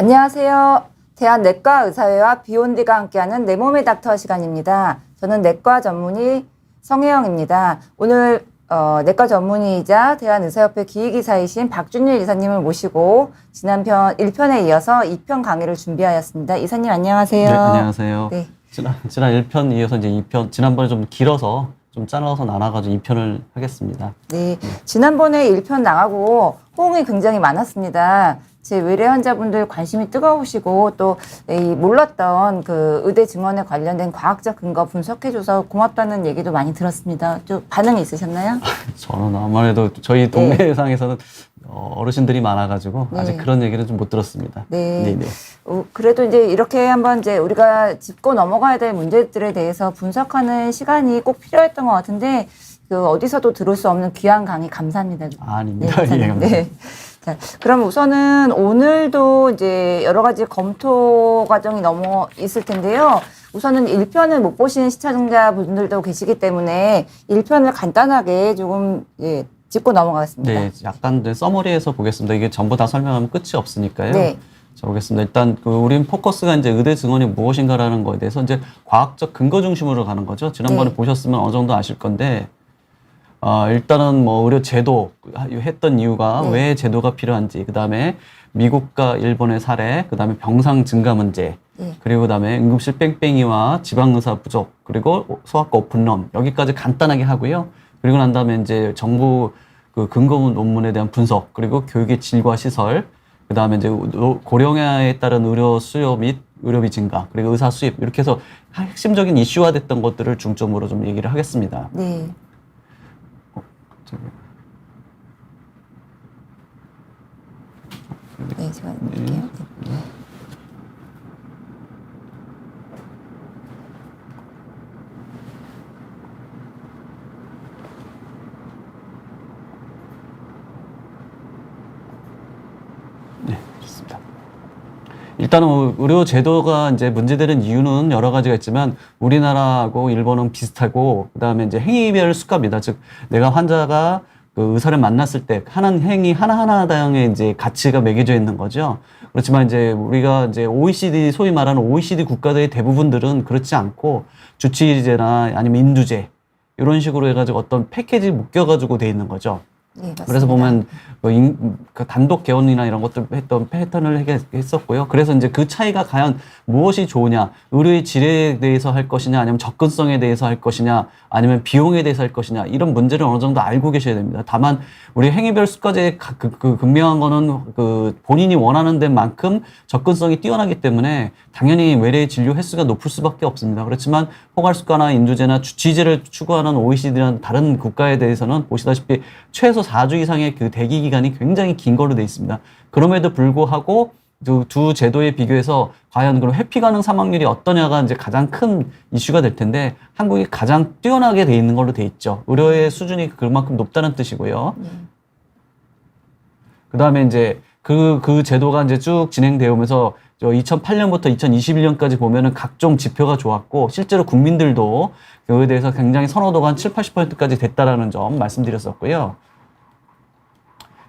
안녕하세요. 대한내과의사회와 비욘디가 함께하는 내 몸의 닥터 시간입니다. 저는 내과 전문의 성혜영입니다. 오늘 내과 전문의이자 대한의사협회 기획이사이신 박준일 이사님을 모시고 지난 1편에 이어서 2편 강의를 준비하였습니다. 이사님 안녕하세요. 네, 안녕하세요. 네. 지난 1편 이어서 이제 2편, 지난번에 좀 길어서 좀 잘라서 나눠가지고 2편을 하겠습니다. 네. 지난번에 1편 나가고 호응이 굉장히 많았습니다. 제 외래 환자분들 관심이 뜨거우시고 또 몰랐던 그 의대 증언에 관련된 과학적 근거 분석해줘서 고맙다는 얘기도 많이 들었습니다. 좀 반응이 있으셨나요? 저는 아무래도 저희 동네 상에서는 어르신들이 많아가지고 아직 그런 얘기는 좀 못 들었습니다. 네. 네네. 그래도 이제 이렇게 한번 이제 우리가 짚고 넘어가야 될 문제들에 대해서 분석하는 시간이 꼭 필요했던 것 같은데 그 어디서도 들을 수 없는 귀한 강의 감사합니다. 아닙니다. 네, 예, 감사합니다. 네. 자, 그럼 우선은 오늘도 이제 여러 가지 검토 과정이 있을 텐데요. 우선은 1편을 못 보신 시청자분들도 계시기 때문에 1편을 간단하게 조금 짚고 넘어가겠습니다. 네, 약간 서머리에서 보겠습니다. 이게 전부 다 설명하면 끝이 없으니까요. 네. 자, 보겠습니다. 일단 우린 포커스가 이제 의대 증언이 무엇인가라는 거에 대해서 이제 과학적 근거 중심으로 가는 거죠. 지난번에 보셨으면 어느 정도 아실 건데. 일단은 뭐 의료 제도 했던 이유가 왜 제도가 필요한지, 그 다음에 미국과 일본의 사례, 그 다음에 병상 증가 문제, 그리고 그 다음에 응급실 뺑뺑이와 지방의사 부족, 그리고 소아과 오픈런 여기까지 간단하게 하고요. 그리고 난 다음에 이제 정부 그 근거 논문에 대한 분석, 그리고 교육의 질과 시설, 그 다음에 이제 고령화에 따른 의료 수요 및 의료비 증가, 그리고 의사 수입 이렇게 해서 핵심적인 이슈화됐던 것들을 중점으로 좀 얘기를 하겠습니다. 네. 네, 제가 볼게요. 네, 좋습니다. 일단은 의료 제도가 이제 문제되는 이유는 여러 가지가 있지만 우리나라하고 일본은 비슷하고 그다음에 이제 행위별 수가입니다. 즉 내가 환자가 그 의사를 만났을 때 하는 행위 하나하나당의 이제 가치가 매겨져 있는 거죠. 그렇지만 이제 우리가 이제 OECD 소위 말하는 OECD 국가들의 대부분들은 그렇지 않고 주치의제나 아니면 인두제 이런 식으로 해가지고 어떤 패키지 묶여가지고 돼 있는 거죠. 네, 그래서 보면 그 단독 개원이나 이런 것들 했던 패턴을 했었고요. 그래서 이제 그 차이가 과연 무엇이 좋으냐, 의료의 질에 대해서 할 것이냐, 아니면 접근성에 대해서 할 것이냐, 아니면 비용에 대해서 할 것이냐, 이런 문제를 어느 정도 알고 계셔야 됩니다. 다만 우리 행위별 수가제의 극명한 거는 그 본인이 원하는 데만큼 접근성이 뛰어나기 때문에 당연히 외래 진료 횟수가 높을 수밖에 없습니다. 그렇지만 포괄수가나 인두제나 주치의제를 추구하는 OECD나 다른 국가에 대해서는 보시다시피 최소 4주 이상의 그 대기 기간이 굉장히 긴 걸로 돼 있습니다. 그럼에도 불구하고 두 제도에 비교해서 과연 그럼 회피 가능 사망률이 어떠냐가 이제 가장 큰 이슈가 될 텐데 한국이 가장 뛰어나게 돼 있는 걸로 돼 있죠. 의료의 수준이 그만큼 높다는 뜻이고요. 그 다음에 이제 그 제도가 이제 쭉 진행되어 오면서 2008년부터 2021년까지 보면은 각종 지표가 좋았고 실제로 국민들도 그에 대해서 굉장히 선호도가 한 70~80%까지 됐다라는 점 말씀드렸었고요.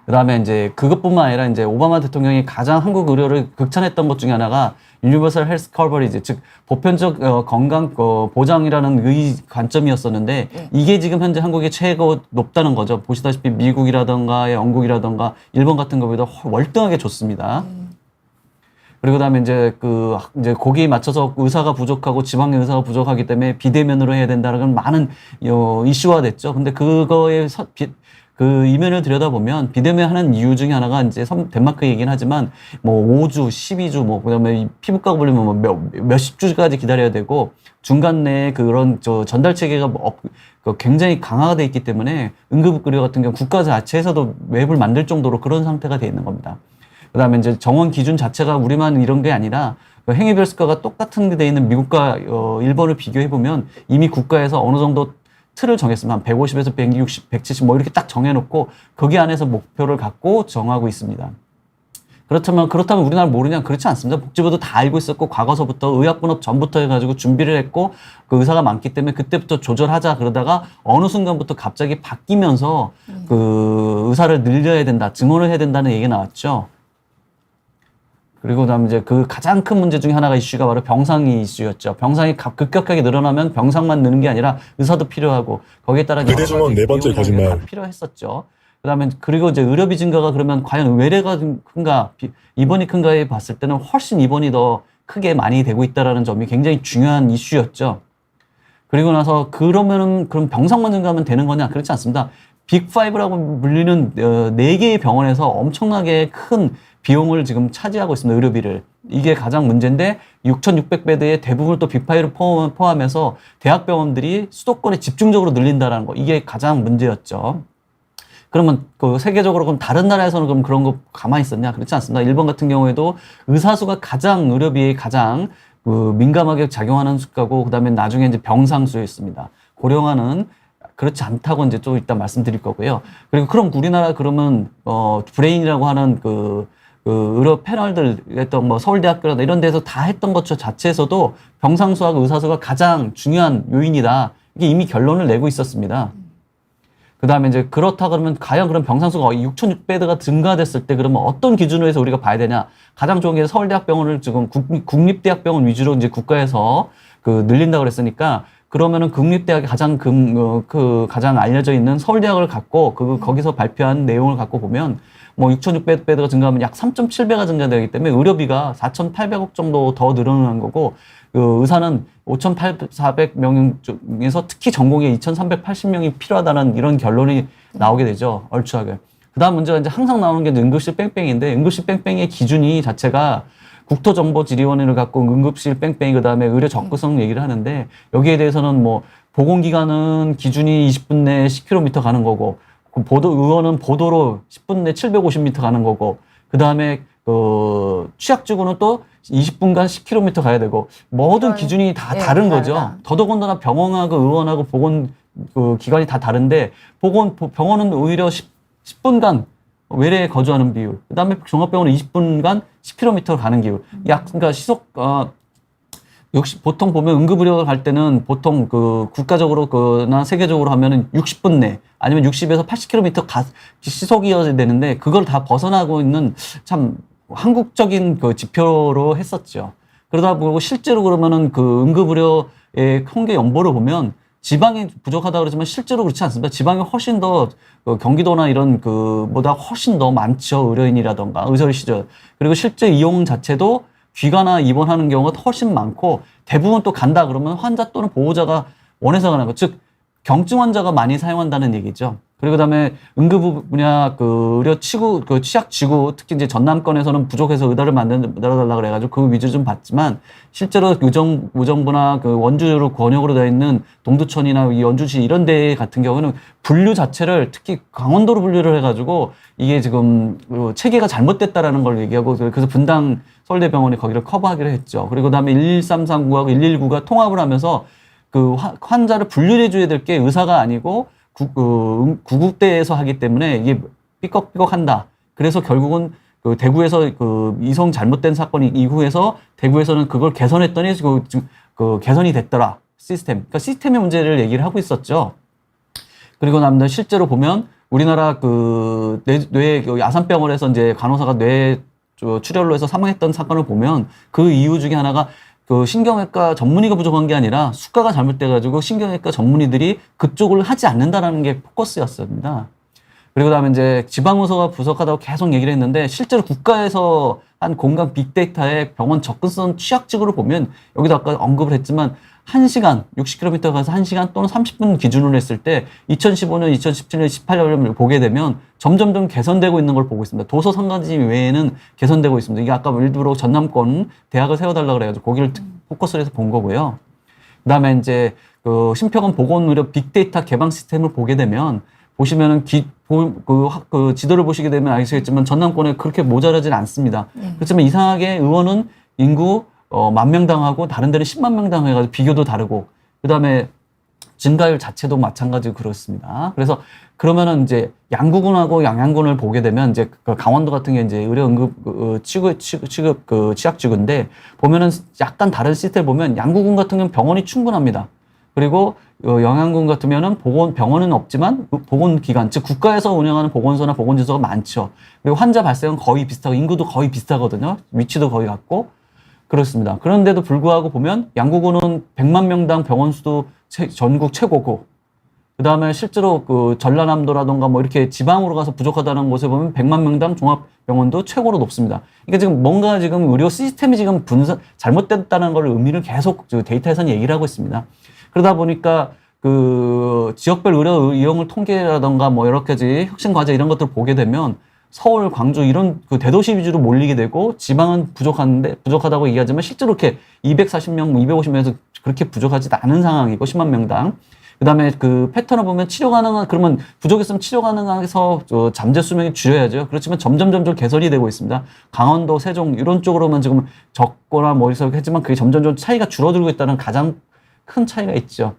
그 다음에 이제 그것뿐만 아니라 이제 오바마 대통령이 가장 한국 의료를 극찬했던 것 중에 하나가 유니버설 헬스 커버리지, 즉 보편적 건강 보장이라는 관점이었었는데 이게 지금 현재 한국의 최고 높다는 거죠. 보시다시피 미국이라던가 영국이라던가 일본 같은 것보다 월등하게 좋습니다. 그리고 그다음에 이제 이제 거기에 맞춰서 의사가 부족하고 지방의 의사가 부족하기 때문에 비대면으로 해야 된다는 많은 이슈화 됐죠. 근데 그거에 그 이면을 들여다보면 비대면 하는 이유 중에 하나가 이제 덴마크 얘기긴 하지만 뭐 5주, 12주 뭐 그다음에 피부과가 걸리면 뭐 몇십 주까지 기다려야 되고 중간 내에 그런 전달 체계가 굉장히 강화가 돼 있기 때문에 응급의료 같은 경우 국가 자체에서도 웹을 만들 정도로 그런 상태가 돼 있는 겁니다. 그다음에 이제 정원 기준 자체가 우리만 이런 게 아니라 행위별 수가가 똑같은 게 돼 있는 미국과 일본을 비교해 보면 이미 국가에서 어느 정도 틀을 정했으면 한 150에서 160, 170 뭐 이렇게 딱 정해놓고 거기 안에서 목표를 갖고 정하고 있습니다. 그렇다면 우리나라 모르냐? 그렇지 않습니다. 복지부도 다 알고 있었고 과거서부터 의약분업 전부터 해가지고 준비를 했고 그 의사가 많기 때문에 그때부터 조절하자 그러다가 어느 순간부터 갑자기 바뀌면서 그 의사를 늘려야 된다, 증원을 해야 된다는 얘기가 나왔죠. 그리고 그다음에 이제 그 가장 큰 문제 중에 하나가 이슈가 바로 병상이 이슈였죠. 병상이 급격하게 늘어나면 병상만 느는 게 아니라 의사도 필요하고 거기에 따라 그대중원 네 번째 거짓말 필요했었죠. 그다음에 그리고 이제 의료비 증가가 그러면 과연 외래가 큰가 입원이 큰가에 봤을 때는 훨씬 입원이 더 크게 많이 되고 있다라는 점이 굉장히 중요한 이슈였죠. 그리고 나서 그러면은 그럼 병상만 증가하면 되는 거냐? 그렇지 않습니다. 빅5라고 불리는 4개의 병원에서 엄청나게 큰 비용을 지금 차지하고 있습니다. 의료비를. 이게 가장 문제인데 6,600베드의 대부분을 또 빅5를 포함해서 대학병원들이 수도권에 집중적으로 늘린다는 거. 이게 가장 문제였죠. 그러면 그 세계적으로 그럼 다른 나라에서는 그럼 그런 거 가만히 있었냐? 그렇지 않습니다. 일본 같은 경우에도 의사 수가 가장 의료비에 가장 그 민감하게 작용하는 수가고 그다음에 나중에 이제 병상 수였습니다. 고령화는 그렇지 않다고 이제 좀 이따 말씀드릴 거고요. 그리고 그럼 우리나라 그러면 브레인이라고 하는 그 의료 패널들 했던 뭐 서울대학교나 이런 데서 다 했던 것 자체에서도 병상 수하고 의사 수가 가장 중요한 요인이다. 이게 이미 결론을 내고 있었습니다. 그 다음에 이제 그렇다 그러면 과연 그럼 병상수가 6,600베드가 증가됐을 때 그러면 어떤 기준으로 해서 우리가 봐야 되냐. 가장 좋은 게 서울대학병원을 지금 국립대학병원 위주로 이제 국가에서 그 늘린다고 그랬으니까 그러면은 국립대학이 가장 가장 알려져 있는 서울대학을 갖고 거기서 발표한 내용을 갖고 보면 뭐 6,600베드가 증가하면 약 3.7배가 증가되기 때문에 의료비가 4,800억 정도 더 늘어난 거고 그 의사는 5,400명 중에서 특히 전공에 2,380명이 필요하다는 이런 결론이 나오게 되죠. 얼추하게. 그 다음 문제가 이제 항상 나오는 게 응급실 뺑뺑이인데 응급실 뺑뺑이의 기준이 자체가 국토정보지리원회를 갖고 응급실 뺑뺑이 그다음에 의료 접근성 얘기를 하는데 여기에 대해서는 뭐 보건기관은 기준이 20분 내에 10km 가는 거고 의원은 보도로 10분 내에 750m 가는 거고 그다음에 취약지구는 또 20분간 10km 가야 되고 모든 기준이 다 다른 거죠. 더더군다나 병원하고 의원하고 보건 기관이 다 다른데 병원은 오히려 10분간 외래에 거주하는 비율, 그다음에 종합병원은 20분간 10km 가는 비율. 그러니까 역시 보통 보면 응급의료를 갈 때는 보통 국가적으로나 세계적으로 하면은 60분 내 아니면 60에서 80km 시속이어야 되는데 그걸 다 벗어나고 있는 참 한국적인 지표로 했었죠. 그러다 보고 실제로 그러면은 응급의료의 통계 연보를 보면 지방이 부족하다 그러지만 실제로 그렇지 않습니다. 지방이 훨씬 더 경기도나 이런 보다 훨씬 더 많죠. 의료인이라던가 의설 시절. 그리고 실제 이용 자체도 귀가나 입원하는 경우가 훨씬 많고 대부분 또 간다 그러면 환자 또는 보호자가 원해서 가는 거. 즉 경증 환자가 많이 사용한다는 얘기죠. 그리고 그다음에 응급 분야 의료 취약지구 특히 이제 전남권에서는 부족해서 의대를 만들어달라 그래가지고 그 위주 좀 봤지만 실제로 의정부나 원주로 권역으로 되어 있는 동두천이나 연주시 이런 데 같은 경우는 분류 자체를 특히 강원도로 분류를 해가지고 이게 지금 체계가 잘못됐다라는 걸 얘기하고 그래서 분당 서울대병원이 거기를 커버하기로 했죠. 그리고 그다음에 11339하고 119가 통합을 하면서 환자를 분류해 줘야 될 게 의사가 아니고 구급대에서 하기 때문에 이게 삐걱삐걱한다. 그래서 결국은 대구에서 이송 잘못된 사건이 이후에서 대구에서는 그걸 개선했더니 개선이 됐더라. 시스템. 그러니까 시스템의 문제를 얘기를 하고 있었죠. 그리고 남들 실제로 보면 우리나라 뇌 아산병원에서 이제 간호사가 뇌 출혈로 해서 사망했던 사건을 보면 그 이유 중에 하나가 신경외과 전문의가 부족한 게 아니라 수가가 잘못돼가지고 신경외과 전문의들이 그쪽을 하지 않는다라는 게 포커스였습니다. 그리고 그다음에 이제 지방의료가 부족하다고 계속 얘기를 했는데 실제로 국가에서 한 공간 빅데이터의 병원 접근성 취약지구를 보면 여기도 아까 언급을 했지만 1시간, 60km 가서 1시간 또는 30분 기준으로 했을 때 2015년, 2017년, 18년을 보게 되면 점점 개선되고 있는 걸 보고 있습니다. 도서 상가지 외에는 개선되고 있습니다. 이게 아까 일부러 전남권 대학을 세워달라고 그래가지고 거기를 포커스를 해서 본 거고요. 그 다음에 이제 신평원 보건의료 빅데이터 개방 시스템을 보게 되면 보시면은 지도를 보시게 되면 아시겠지만 전남권에 그렇게 모자라진 않습니다. 그렇지만 이상하게 의원은 인구 10,000명당하고 다른 데는 10만 명당 해가지고 비교도 다르고 그다음에 증가율 자체도 마찬가지로 그렇습니다. 그래서 그러면은 이제 양구군하고 양양군을 보게 되면 이제 강원도 같은 게 이제 의료 응급 취약지구인데 보면은 약간 다른 시스템을 보면 양구군 같은 경우는 병원이 충분합니다. 그리고 영양군 같으면은 병원은 없지만 보건기관, 즉 국가에서 운영하는 보건소나 보건진소가 많죠. 그리고 환자 발생은 거의 비슷하고 인구도 거의 비슷하거든요. 위치도 거의 같고 그렇습니다. 그런데도 불구하고 보면 양구군은 100만 명당 병원 수도 전국 최고고, 그 다음에 실제로 그 전라남도라던가 뭐 이렇게 지방으로 가서 부족하다는 곳에 보면 100만 명당 종합병원도 최고로 높습니다. 그러니까 지금 뭔가 지금 의료 시스템이 지금 잘못됐다는 걸 의미를 계속 데이터에서는 얘기를 하고 있습니다. 그러다 보니까 그 지역별 의료 이용을 통계라던가 뭐 여러 가지 혁신 과제 이런 것들을 보게 되면 서울, 광주 이런 그 대도시 위주로 몰리게 되고 지방은 부족하다고 얘기하지만 실제로 이렇게 240명, 250명에서 그렇게 부족하지 않은 상황이고 10만 명당. 그다음에 그 패턴을 보면 치료 가능한, 그러면 부족했으면 치료 가능해서 잠재 수명이 줄여야죠. 그렇지만 점점 개선이 되고 있습니다. 강원도, 세종 이런 쪽으로만 지금 적거나 뭐 이렇게 했지만 그게 점점 차이가 줄어들고 있다는 가장 큰 차이가 있죠.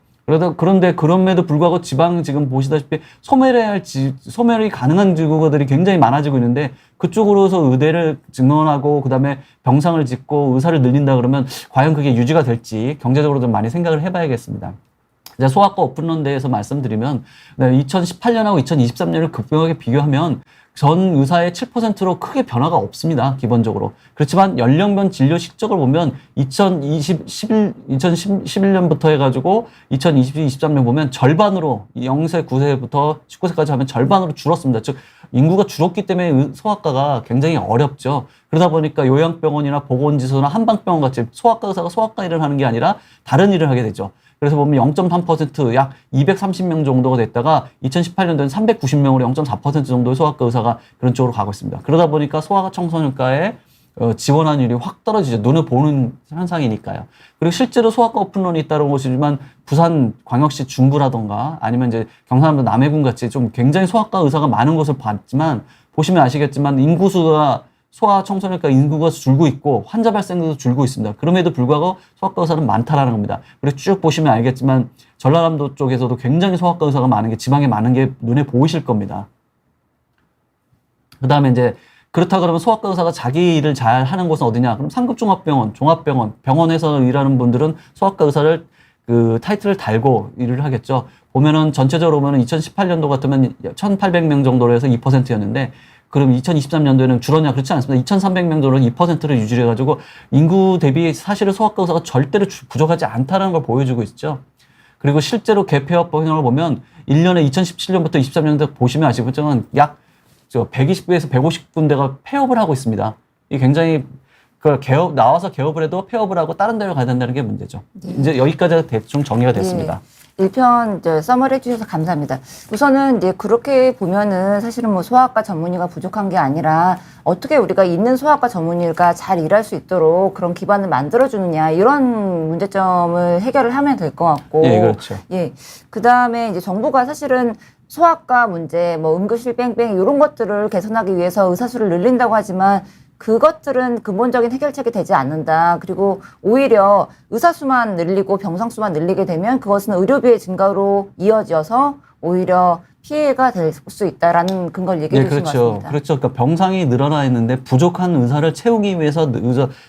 그런데 그럼에도 불구하고 지방 지금 보시다시피 소멸이 가능한 지구들이 굉장히 많아지고 있는데 그쪽으로서 의대를 증원하고 그다음에 병상을 짓고 의사를 늘린다 그러면 과연 그게 유지가 될지 경제적으로 좀 많이 생각을 해봐야겠습니다. 이제 소아과 오픈런 대해서 말씀드리면 2018년하고 2023년을 급격하게 비교하면 전 의사의 7%로 크게 변화가 없습니다. 기본적으로. 그렇지만 연령별 진료 실적을 보면 2011년부터 해가지고 2023년 보면 절반으로 0세, 9세부터 19세까지 하면 절반으로 줄었습니다. 즉 인구가 줄었기 때문에 소아과가 굉장히 어렵죠. 그러다 보니까 요양병원이나 보건지소나 한방병원 같이 소아과 의사가 소아과 일을 하는 게 아니라 다른 일을 하게 되죠. 그래서 보면 0.3% 약 230명 정도가 됐다가 2018년도에는 390명으로 0.4% 정도의 소아과 의사가 그런 쪽으로 가고 있습니다. 그러다 보니까 소아과 청소년과에 지원환율이 확 떨어지죠. 눈에 보는 현상이니까요. 그리고 실제로 소아과 오픈런이 있다는 것이지만 부산 광역시 중구라던가 아니면 이제 경상남도 남해군 같이 좀 굉장히 소아과 의사가 많은 곳을 봤지만 보시면 아시겠지만 인구수가 소아 청소년과 인구가 줄고 있고 환자 발생도 줄고 있습니다. 그럼에도 불구하고 소아과 의사는 많다라는 겁니다. 그리고 쭉 보시면 알겠지만 전라남도 쪽에서도 굉장히 소아과 의사가 많은 게 지방에 많은 게 눈에 보이실 겁니다. 그다음에 이제 그렇다 그러면 소아과 의사가 자기 일을 잘 하는 곳은 어디냐? 그럼 상급종합병원, 종합병원, 병원에서 일하는 분들은 소아과 의사를 그 타이틀을 달고 일을 하겠죠. 보면은 전체적으로 보면은 2018년도 같으면 1,800명 정도로 해서 2%였는데 그럼 2023년도에는 줄었냐? 그렇지 않습니다. 2,300명 정도로 2%를 유지해가지고 인구 대비 사실은 소아과 의사가 절대로 부족하지 않다는 걸 보여주고 있죠. 그리고 실제로 개폐업 병원을 보면 1년에 2017년부터 23년도 보시면 아시겠지만 약 120개에서 150군데가 폐업을 하고 있습니다. 이게 굉장히 나와서 개업을 해도 폐업을 하고 다른 데로 가야 된다는 게 문제죠. 네. 이제 여기까지가 대충 정리가 됐습니다. 네. 1편 서머리 해주셔서 감사합니다. 우선은 이제 그렇게 보면은 사실은 뭐 소아과 전문의가 부족한 게 아니라 어떻게 우리가 있는 소아과 전문의가 잘 일할 수 있도록 그런 기반을 만들어주느냐 이런 문제점을 해결을 하면 될 것 같고. 예, 그렇죠. 예. 그 다음에 이제 정부가 사실은 소아과 문제, 뭐 응급실 뺑뺑이 이런 것들을 개선하기 위해서 의사수를 늘린다고 하지만 그것들은 근본적인 해결책이 되지 않는다. 그리고 오히려 의사수만 늘리고 병상수만 늘리게 되면 그것은 의료비의 증가로 이어져서 오히려 피해가 될 수 있다라는 근거를 얘기해 주신 것 같습니다. 그렇죠. 그러니까 병상이 늘어나 있는데 부족한 의사를 채우기 위해서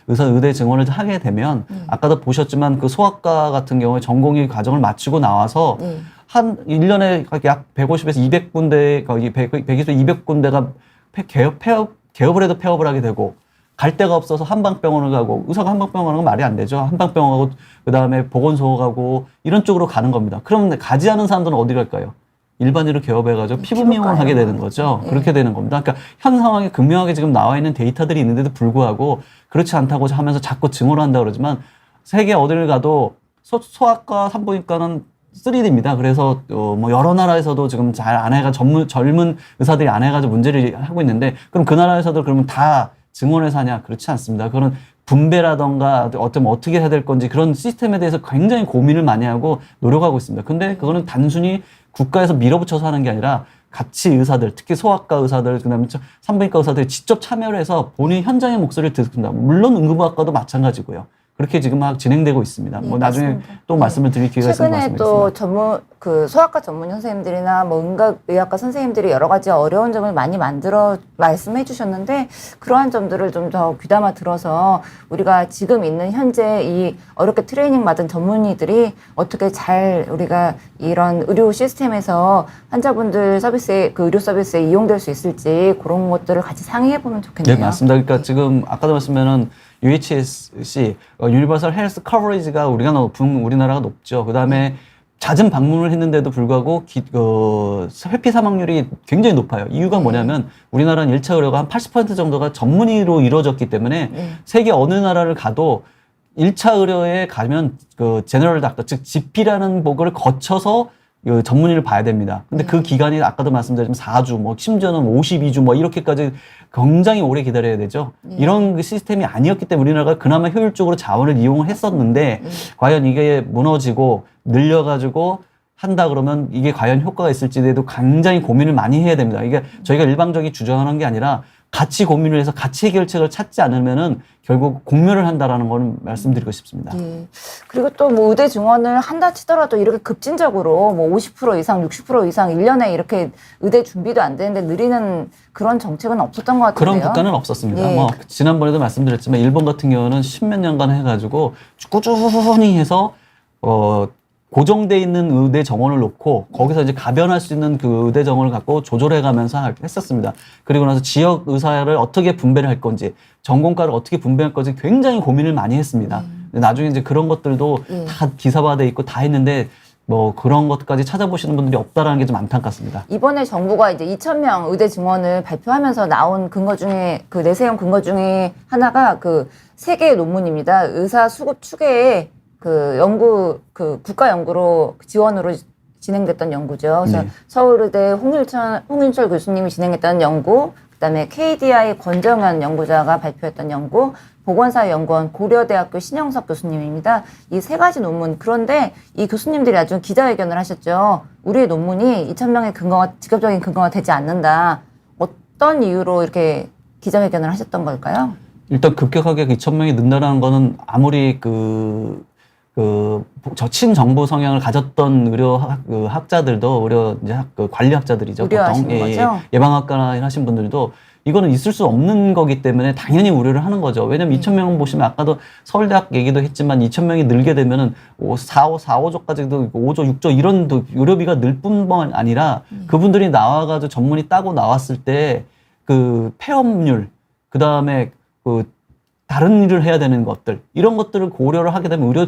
의대 증원을 하게 되면 아까도 보셨지만 그 소아과 같은 경우에 전공의 과정을 마치고 나와서 한 1년에 약 150에서 200군데, 120에서 200군데가 개업을 해도 폐업을 하게 되고 갈 데가 없어서 한방병원을 가고 의사가 한방병원 가는 건 말이 안 되죠. 한방병원 가고 그다음에 보건소 가고 이런 쪽으로 가는 겁니다. 그럼 가지 않은 사람들은 어디 갈까요? 일반인으로 개업해가지고 피부 미용을 하게 되는 거죠. 네. 그렇게 되는 겁니다. 그러니까 현 상황에 극명하게 지금 나와 있는 데이터들이 있는데도 불구하고 그렇지 않다고 하면서 자꾸 증오를 한다 그러지만 세계 어디를 가도 소아과 산부인과는 3D입니다. 그래서 뭐 여러 나라에서도 지금 잘 안 해가 젊은 의사들이 안 해가지고 문제를 하고 있는데 그럼 그 나라에서도 그러면 다 증원해서 하냐? 그렇지 않습니다. 그런 분배라던가 어떻게 해야 될 건지 그런 시스템에 대해서 굉장히 고민을 많이 하고 노력하고 있습니다. 근데 그거는 단순히 국가에서 밀어붙여서 하는 게 아니라 같이 의사들, 특히 소아과 의사들, 그다음에 산부인과 의사들이 직접 참여를 해서 본인 현장의 목소리를 듣는다. 물론 응급의학과도 마찬가지고요. 그렇게 지금 막 진행되고 있습니다. 네, 뭐 나중에 맞습니다. 또 말씀을 드릴 기회가 있으면 최근에 또 말씀드리겠습니다. 그 소아과 전문 선생님들이나 뭐 응급의학과 선생님들이 여러 가지 어려운 점을 많이 만들어 말씀해 주셨는데 그러한 점들을 좀 더 귀담아 들어서 우리가 지금 있는 현재 이 어렵게 트레이닝 받은 전문의들이 어떻게 잘 우리가 이런 의료 시스템에서 환자분들 서비스에 그 의료 서비스에 이용될 수 있을지 그런 것들을 같이 상의해 보면 좋겠네요. 네, 맞습니다. 그러니까 지금 아까도 말씀드렸면 UHSC, 유니버설 헬스 커버리지가 우리나라가 높죠. 그다음에 잦은 방문을 했는데도 불구하고 회피 사망률이 굉장히 높아요. 이유가 뭐냐면 우리나라는 1차 의료가 한 80% 정도가 전문의로 이루어졌기 때문에 세계 어느 나라를 가도 1차 의료에 가면 그 제너럴 닥터, 즉 GP라는 복을 거쳐서 그 전문의를 봐야 됩니다. 근데 그 기간이 아까도 말씀드렸지만 4주, 뭐 심지어는 52주 뭐 이렇게까지 굉장히 오래 기다려야 되죠. 이런 그 시스템이 아니었기 때문에 우리나라가 그나마 효율적으로 자원을 이용을 했었는데 과연 이게 무너지고 늘려가지고 한다 그러면 이게 과연 효과가 있을지에 대해도 굉장히 고민을 많이 해야 됩니다. 이게 저희가 일방적인 주장하는 게 아니라 같이 고민을 해서 같이 해결책을 찾지 않으면은 결국 공멸을 한다라는 걸 말씀드리고 싶습니다. 예. 그리고 또 뭐 의대 증원을 한다 치더라도 이렇게 급진적으로 뭐 50% 이상, 60% 이상 1년에 이렇게 의대 준비도 안 되는데 느리는 그런 정책은 없었던 것 같은데요. 그런 국가는 없었습니다. 예. 뭐 지난번에도 말씀드렸지만 일본 같은 경우는 10몇 년간 해가지고 꾸준히 해서 고정돼 있는 의대 정원을 놓고 거기서 이제 가변할 수 있는 그 의대 정원을 갖고 조절해가면서 했었습니다. 그리고 나서 지역 의사를 어떻게 분배를 할 건지, 전공과를 어떻게 분배할 건지 굉장히 고민을 많이 했습니다. 나중에 이제 그런 것들도 다 기사화돼 있고 다 했는데 뭐 그런 것까지 찾아보시는 분들이 없다라는 게 좀 안타깝습니다. 이번에 정부가 이제 2,000명 의대 증원을 발표하면서 나온 근거 중에 그 내세운 근거 중에 하나가 그 세계 논문입니다. 의사 수급 추계에 그 연구, 그 국가 연구로 지원으로 진행됐던 연구죠. 그래서 서울의대 홍윤철 교수님이 진행했던 연구, 그다음에 KDI 권정현 연구자가 발표했던 연구, 보건사회연구원 고려대학교 신영석 교수님입니다. 이 세 가지 논문. 그런데 이 교수님들이 나중에 기자회견을 하셨죠. 우리의 논문이 2,000명의 근거가 직접적인 근거가 되지 않는다. 어떤 이유로 이렇게 기자회견을 하셨던 걸까요? 일단 급격하게 2,000명이 는다라는 거는 아무리 친정부 성향을 가졌던 학자들도 이제 관리학자들이죠. 우려하시는 거죠? 예방학과나 하신 분들도 이거는 있을 수 없는 거기 때문에 당연히 우려를 하는 거죠. 왜냐면 2,000명은 보시면 아까도 서울대학 얘기도 했지만 2,000명이 늘게 되면은 4~5조까지도 5조, 6조 이런 의료비가 늘 뿐만 아니라 그분들이 나와가지고 전문의 따고 나왔을 때 그 폐업률, 그 다음에 그 다른 일을 해야 되는 것들 이런 것들을 고려를 하게 되면 의료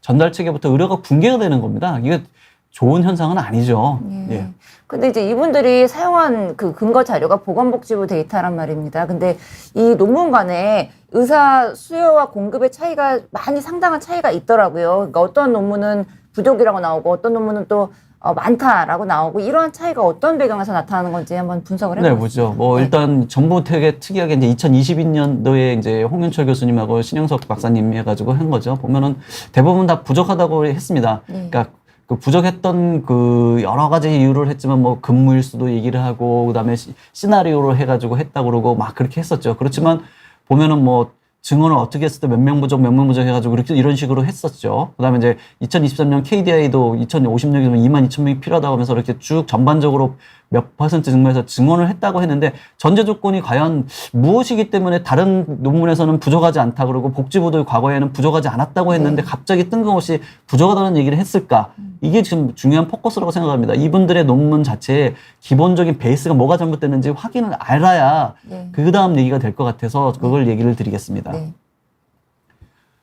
전달 체계부터 의료가 붕괴가 되는 겁니다. 이게 좋은 현상은 아니죠. 예. 근데 이제 이분들이 사용한 그 근거 자료가 보건복지부 데이터란 말입니다. 근데 이 논문 간에 의사 수요와 공급의 차이가 상당한 차이가 있더라고요. 그러니까 어떤 논문은 부족이라고 나오고 어떤 논문은 또 많다라고 나오고 이러한 차이가 어떤 배경에서 나타나는 건지 한번 분석을 해보죠. 네, 보죠. 일단 정부 되게 특이하게 이제 2022년도에 이제 홍윤철 교수님하고 신영석 박사님이 해가지고 한 거죠. 보면은 대부분 다 부족하다고 했습니다. 그러니까 그 부족했던 그 여러 가지 이유를 했지만 뭐 근무일수도 얘기를 하고 그다음에 시나리오로 해가지고 했다고 그러고 막 그렇게 했었죠. 그렇지만 보면은 뭐 증언을 어떻게 했을 때 몇 명 부족 해가지고 이런 식으로 했었죠. 그 다음에 이제 2023년 KDI도 2050년이면 22,000명이 필요하다고 하면서 이렇게 쭉 전반적으로 몇 % 증가해서 증언을 했다고 했는데 전제 조건이 과연 무엇이기 때문에 다른 논문에서는 부족하지 않다 그러고 복지부도 과거에는 부족하지 않았다고 했는데 갑자기 뜬금없이 부족하다는 얘기를 했을까? 이게 지금 중요한 포커스라고 생각합니다. 이분들의 논문 자체에 기본적인 베이스가 뭐가 잘못됐는지 확인을 알아야 그 다음 얘기가 될 것 같아서 그걸 얘기를 드리겠습니다.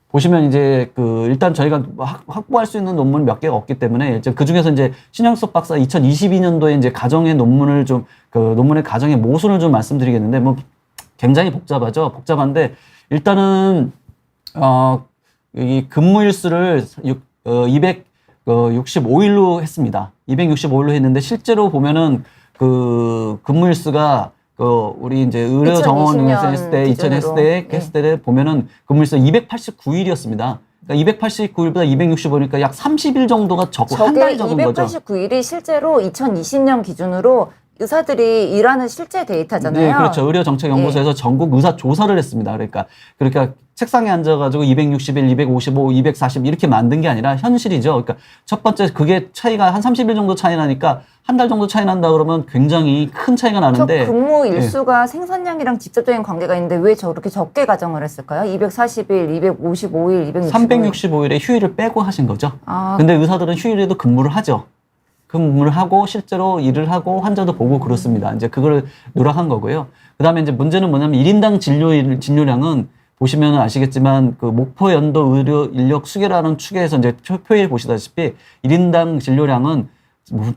보시면 이제 일단 저희가 확보할 수 있는 논문 몇 개가 없기 때문에 이제 그 중에서 이제 신영석 박사 2022년도에 이제 가정의 논문을 논문의 가정의 모순을 좀 말씀드리겠는데 뭐 굉장히 복잡한데 일단은 이 근무일수를 265일로 했습니다. 265일로 했는데 실제로 보면은 그 근무일수가 우리 이제 의료 정원에서 했을 때, 2000 했을 때 보면은 근무일수가 289일이었습니다. 그러니까 289일보다 265일이니까 약 30일 정도가 적고 한 달이 적은 거죠. 289일이 실제로 2020년 기준으로 의사들이 일하는 실제 데이터잖아요. 네, 그렇죠. 의료정책연구소에서 전국 의사 조사를 했습니다. 그러니까 책상에 앉아가지고 261, 255, 240 이렇게 만든 게 아니라 현실이죠. 그러니까 첫 번째 그게 차이가 한 30일 정도 차이 나니까 한 달 정도 차이 난다 그러면 굉장히 큰 차이가 나는데. 저 근무 일수가 생산량이랑 직접적인 관계가 있는데 왜 저렇게 적게 가정을 했을까요? 240일, 255일, 265일. 365일에 휴일을 빼고 하신 거죠. 아. 근데 의사들은 휴일에도 근무를 하죠. 근무를 하고 실제로 일을 하고 환자도 보고 그렇습니다. 이제 그걸 누락한 거고요. 그다음에 이제 문제는 뭐냐면 1인당 진료량은 보시면 아시겠지만 그 목표 연도 의료 인력 수계라는 축에서 이제 표에 보시다시피 1인당 진료량은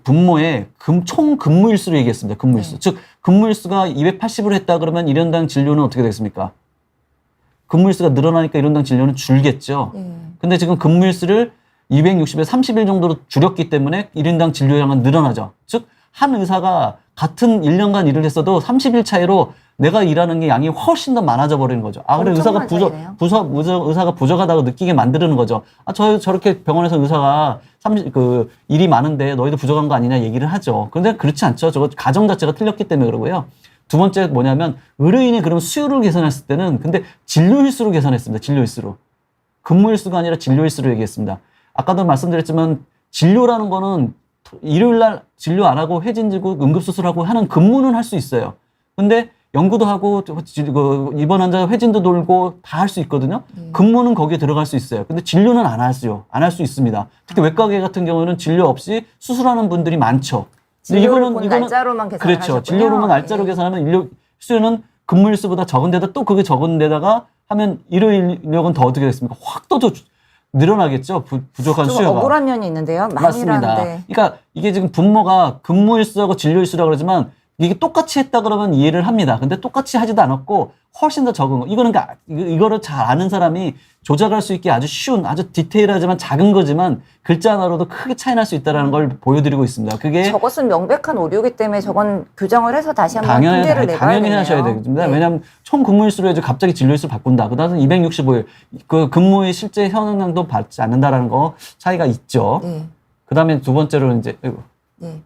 분모의 총 근무일수로 얘기했습니다. 근무일수. 네. 즉 근무일수가 280으로 했다 그러면 1인당 진료는 어떻게 되겠습니까? 근무일수가 늘어나니까 1인당 진료는 줄겠죠. 근데 지금 근무일수를 260에 30일 정도로 줄였기 때문에 1인당 진료량은 늘어나죠. 즉, 한 의사가 같은 1년간 일을 했어도 30일 차이로 내가 일하는 게 양이 훨씬 더 많아져 버리는 거죠. 아, 그래, 의사가 의사가 부족하다고 느끼게 만드는 거죠. 아, 저렇게 병원에서 의사가 일이 많은데 너희도 부족한 거 아니냐 얘기를 하죠. 그런데 그렇지 않죠. 저거 가정 자체가 틀렸기 때문에 그러고요. 두 번째 뭐냐면, 의료인이 그럼 수요를 계산했을 때는 근데 진료일수로 계산했습니다. 진료일수로. 근무일수가 아니라 진료일수로 얘기했습니다. 아까도 말씀드렸지만 진료라는 거는 일요일 날 진료 안 하고 회진지고 응급수술하고 하는 근무는 할 수 있어요. 근데 연구도 하고 입원 환자 회진도 돌고 다 할 수 있거든요. 근무는 거기에 들어갈 수 있어요. 근데 진료는 안 할 수 있습니다. 특히 외과계 같은 경우는 진료 없이 수술하는 분들이 많죠. 근데 이거는 날짜로만 계산을 그렇죠. 하셨군요. 진료로만 날짜로 계산하면 인력 수요는 근무일수보다 적은데다 또 그게 적은데다가 하면 일요일 인력은 더 어떻게 됐습니까? 확 더 늘어나겠죠. 부족한 좀 수요가. 억울한 면이 있는데요. 맞습니다. 많이라는데. 그러니까 이게 지금 분모가 근무일수하고 진료일수라고 그러지만 이게 똑같이 했다 그러면 이해를 합니다. 근데 똑같이 하지도 않았고 훨씬 더 적은 거. 이거를 잘 아는 사람이 조작할 수 있게 아주 쉬운, 아주 디테일하지만 작은 거지만 글자 하나로도 크게 차이 날 수 있다는 걸 보여드리고 있습니다. 그게 저것은 명백한 오류이기 때문에 저건 규정을 해서 다시 한번 통계를 내봐야 당연히 되네요. 하셔야 되겠습니다. 네. 왜냐하면 총 근무일수로 해서 갑자기 진료일수를 바꾼다. 그다음에 265일 그 근무의 실제 현황도 받지 않는다라는 거 차이가 있죠. 네. 그다음에 두 번째로 이제 네.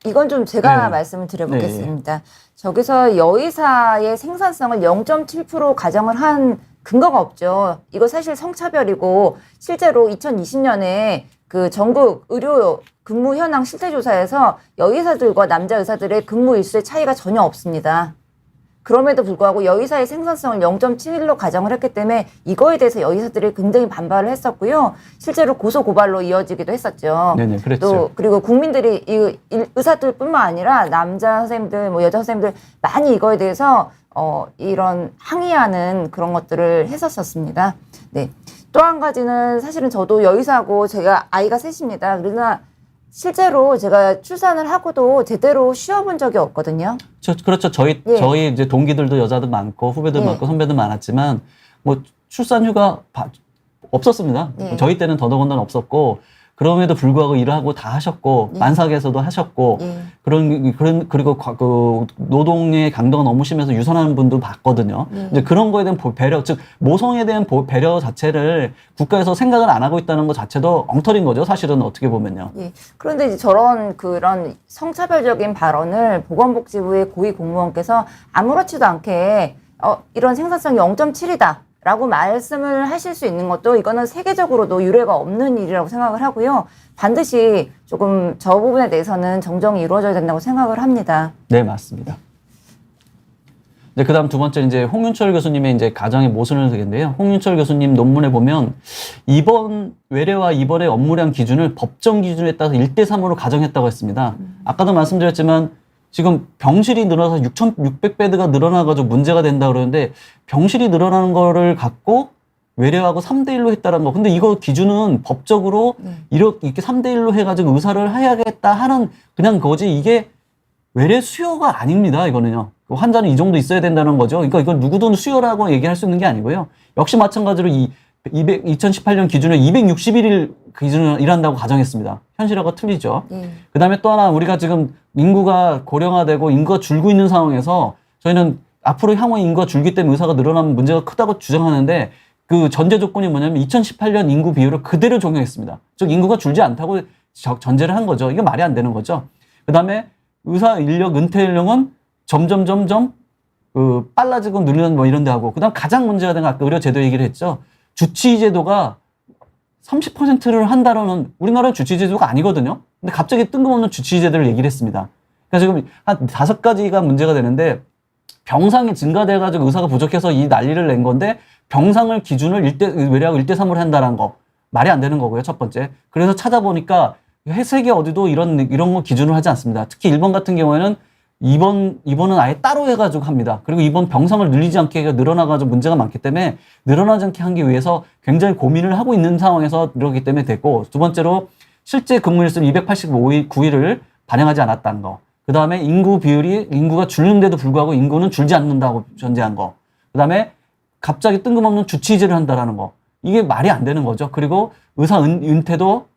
이건 좀 제가 네. 말씀을 드려보겠습니다. 저기서 여의사의 생산성을 0.7% 가정을 한 근거가 없죠. 이거 사실 성차별이고 실제로 2020년에 그 전국 의료 근무 현황 실태조사에서 여의사들과 남자 의사들의 근무 일수의 차이가 전혀 없습니다. 그럼에도 불구하고 여의사의 생산성을 0.7로 가정을 했기 때문에 이거에 대해서 여의사들이 굉장히 반발을 했었고요. 실제로 고소 고발로 이어지기도 했었죠. 네네, 그랬죠. 또 그리고 국민들이 의사들뿐만 아니라 남자 선생님들, 뭐 여자 선생님들 많이 이거에 대해서 이런 항의하는 그런 것들을 했었습니다. 네. 또 한 가지는 사실은 저도 여의사고 제가 아이가 셋입니다. 그러나 실제로 제가 출산을 하고도 제대로 쉬어본 적이 없거든요. 그렇죠. 저희 이제 동기들도 여자도 많고 후배들 예. 많고 선배들 많았지만 뭐 출산 휴가 없었습니다. 예. 저희 때는 더더군다나 없었고 그럼에도 불구하고 일을 하고 다 하셨고 예. 만삭에서도 하셨고 예. 그리고 그 노동의 강도가 너무 심해서 유산하는 분도 봤거든요. 예. 이제 그런 거에 대한 배려, 즉 모성에 대한 배려 자체를 국가에서 생각을 안 하고 있다는 것 자체도 엉터리인 거죠. 사실은 어떻게 보면요. 예. 그런데 이제 그런 성차별적인 발언을 보건복지부의 고위 공무원께서 아무렇지도 않게 이런 생산성이 0.7이다. 라고 말씀을 하실 수 있는 것도 이거는 세계적으로도 유례가 없는 일이라고 생각을 하고요. 반드시 조금 저 부분에 대해서는 정정이 이루어져야 된다고 생각을 합니다. 네, 맞습니다. 이제 그다음 두 번째 이제 홍윤철 교수님의 이제 가정의 모순을 되겠는데요. 홍윤철 교수님 논문에 보면 외래와 입원의 업무량 기준을 법정 기준에 따라서 1대3으로 가정했다고 했습니다. 아까도 말씀드렸지만 지금 병실이 늘어나서 6,600베드가 늘어나가지고 문제가 된다 그러는데 병실이 늘어나는 거를 갖고 외래하고 3대1로 했다는 거. 근데 이거 기준은 법적으로 이렇게 3대1로 해가지고 의사를 해야겠다 하는 그냥 거지 이게 외래 수요가 아닙니다. 이거는요. 환자는 이 정도 있어야 된다는 거죠. 그러니까 이건 누구든 수요라고 얘기할 수 있는 게 아니고요. 역시 마찬가지로 2018년 기준에 261일 기준을 일한다고 가정했습니다. 현실하고 틀리죠. 그 다음에 또 하나 우리가 지금 인구가 고령화되고 인구가 줄고 있는 상황에서 저희는 앞으로 향후 인구가 줄기 때문에 의사가 늘어나면 문제가 크다고 주장하는데 그 전제 조건이 뭐냐면 2018년 인구 비율을 그대로 적용했습니다. 즉 인구가 줄지 않다고 전제를 한 거죠. 이게 말이 안 되는 거죠. 그 다음에 의사 인력, 은퇴 연령은 점점 빨라지고 늘리는 뭐 이런 데 하고, 그다음 가장 문제가 된 건 아까 의료 제도 얘기를 했죠. 주치의 제도가 30%를 한다라는, 우리나라는 주치의 제도가 아니거든요. 근데 갑자기 뜬금없는 주치의 제도를 얘기를 했습니다. 그러니까 지금 한 5가지가 문제가 되는데, 병상이 증가돼가지고 의사가 부족해서 이 난리를 낸 건데, 병상을 기준을 외래하고 1대3으로 한다는 거. 말이 안 되는 거고요, 첫 번째. 그래서 찾아보니까 세계 어디도 이런 거 기준을 하지 않습니다. 특히 일본 같은 경우에는 입원은 아예 따로 해가지고 합니다. 그리고 입원 병상을 늘리지 않게 늘어나가지고 문제가 많기 때문에 늘어나지 않게 하기 위해서 굉장히 고민을 하고 있는 상황에서 이러기 때문에 됐고, 두 번째로 실제 근무일수는 289일을 반영하지 않았다는 거. 그 다음에 인구가 줄는데도 불구하고 인구는 줄지 않는다고 전제한 거. 그 다음에 갑자기 뜬금없는 주치의제를 한다라는 거. 이게 말이 안 되는 거죠. 그리고 의사 은퇴도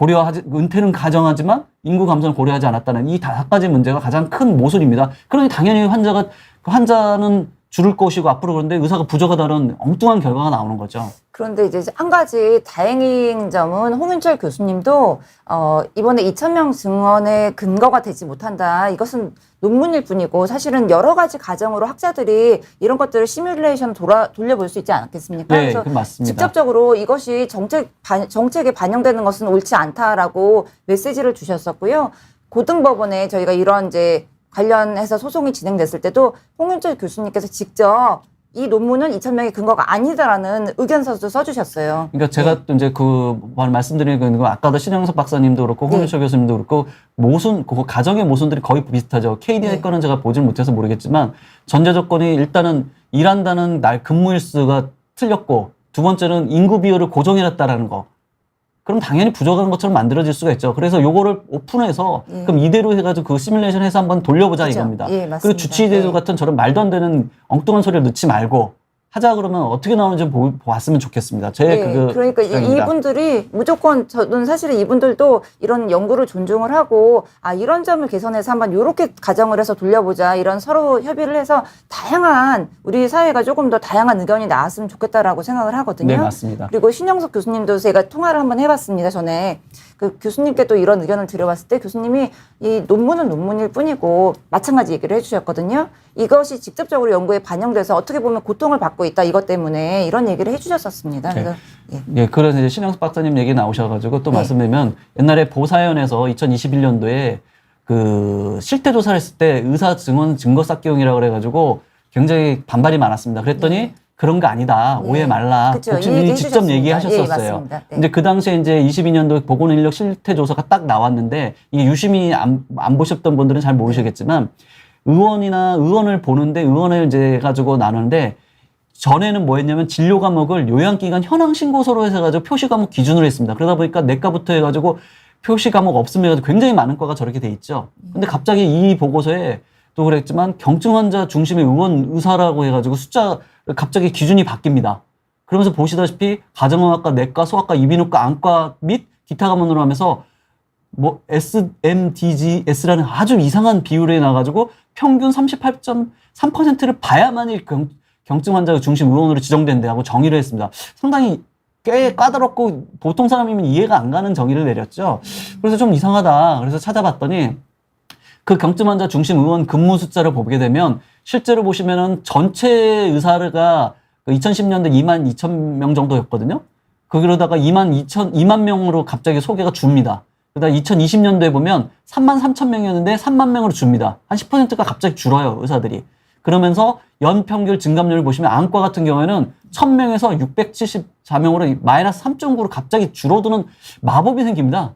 은퇴는 가정하지만 인구 감소는 고려하지 않았다는 이 5가지 문제가 가장 큰 모순입니다. 그러니 당연히 환자는 줄을 것이고 앞으로, 그런데 의사가 부족하다는 엉뚱한 결과가 나오는 거죠. 그런데 이제 한 가지 다행인 점은 홍윤철 교수님도 이번에 2,000명 증원의 근거가 되지 못한다. 이것은 논문일 뿐이고 사실은 여러 가지 가정으로 학자들이 이런 것들을 시뮬레이션 돌려볼 수 있지 않겠습니까? 네, 그래서 맞습니다. 직접적으로 이것이 정책에 반영되는 것은 옳지 않다라고 메시지를 주셨었고요. 고등법원에 저희가 이런 이제 관련해서 소송이 진행됐을 때도 홍윤철 교수님께서 직접 이 논문은 2,000명의 근거가 아니다라는 의견서도 써주셨어요. 그러니까 제가 또 이제 말씀드린 건 아까도 신영석 박사님도 그렇고 홍윤철 교수님도 그렇고 그 가정의 모순들이 거의 비슷하죠. KDI 거는 제가 보질 못해서 모르겠지만 전제 조건이 일단은 일한다는 날 근무일수가 틀렸고, 두 번째는 인구 비율을 고정해놨다라는 거. 그럼 당연히 부족한 것처럼 만들어질 수가 있죠. 그래서 요거를 오픈해서 그럼 이대로 해가지고 그 시뮬레이션 해서 한번 돌려보자 그렇죠. 이겁니다. 예, 맞습니다. 그리고 주치의제도 같은 저런 말도 안 되는 엉뚱한 소리를 넣지 말고 하자 그러면 어떻게 나오는지 보았으면 좋겠습니다. 그러니까 생각입니다. 이분들이 무조건, 저는 사실은 이분들도 이런 연구를 존중을 하고, 이런 점을 개선해서 한번 이렇게 가정을 해서 돌려보자, 이런 서로 협의를 해서 다양한, 우리 사회가 조금 더 다양한 의견이 나왔으면 좋겠다라고 생각을 하거든요. 네, 맞습니다. 그리고 신영석 교수님도 제가 통화를 한번 해봤습니다, 전에. 그 교수님께 또 이런 의견을 드려봤을 때 교수님이 이 논문은 논문일 뿐이고 마찬가지 얘기를 해주셨거든요. 이것이 직접적으로 연구에 반영돼서 어떻게 보면 고통을 받고 있다, 이것 때문에 이런 얘기를 해주셨었습니다. 네. 그래서 그래서 이제 신영석 박사님 얘기 나오셔가지고 또 말씀드리면, 옛날에 보사연에서 2021년도에 그 실태 조사를 했을 때 의사 증언 증거 쌓기용이라고 그래가지고 굉장히 반발이 많았습니다. 그랬더니 그런 거 아니다. 오해 말라. 그쵸. 교수님이 직접 얘기하셨었어요. 맞습니다. 네. 근데 그 당시에 이제 22년도 보건인력 실태 조사가 딱 나왔는데, 이게 유심히 안 보셨던 분들은 잘 모르시겠지만, 의원을 보는데 의원을 이제 가지고 나누는데, 전에는 뭐 했냐면 진료 과목을 요양기관 현황 신고서로 해서 가지고 표시 과목 기준으로 했습니다. 그러다 보니까 내과부터 해가지고 표시 과목 없으면 해가지고 굉장히 많은 과가 저렇게 돼 있죠. 근데 갑자기 이 보고서에 또 그랬지만 경증 환자 중심의 의사라고 해가지고 갑자기 기준이 바뀝니다. 그러면서 보시다시피 가정의학과, 내과, 소아과, 이비인후과, 안과 및 기타 과목으로 하면서 뭐 SMDGS라는 아주 이상한 비율에 나가지고 평균 38.3%를 봐야만이 경증 환자 중심 의원으로 지정된다고 정의를 했습니다. 상당히 꽤 까다롭고 보통 사람이면 이해가 안 가는 정의를 내렸죠. 그래서 좀 이상하다. 그래서 찾아봤더니 그 경증 환자 중심 의원 근무 숫자를 보게 되면 실제로 보시면은 전체 의사가 2010년도 2만 2천 명 정도였거든요. 그러다가 2만 명으로 갑자기 소개가 줍니다. 그러다 2020년도에 보면 3만 3천 명이었는데 3만 명으로 줍니다. 한 10%가 갑자기 줄어요, 의사들이. 그러면서 연평균 증감률을 보시면 안과 같은 경우에는 1000명에서 674명으로 마이너스 3.9로 갑자기 줄어드는 마법이 생깁니다.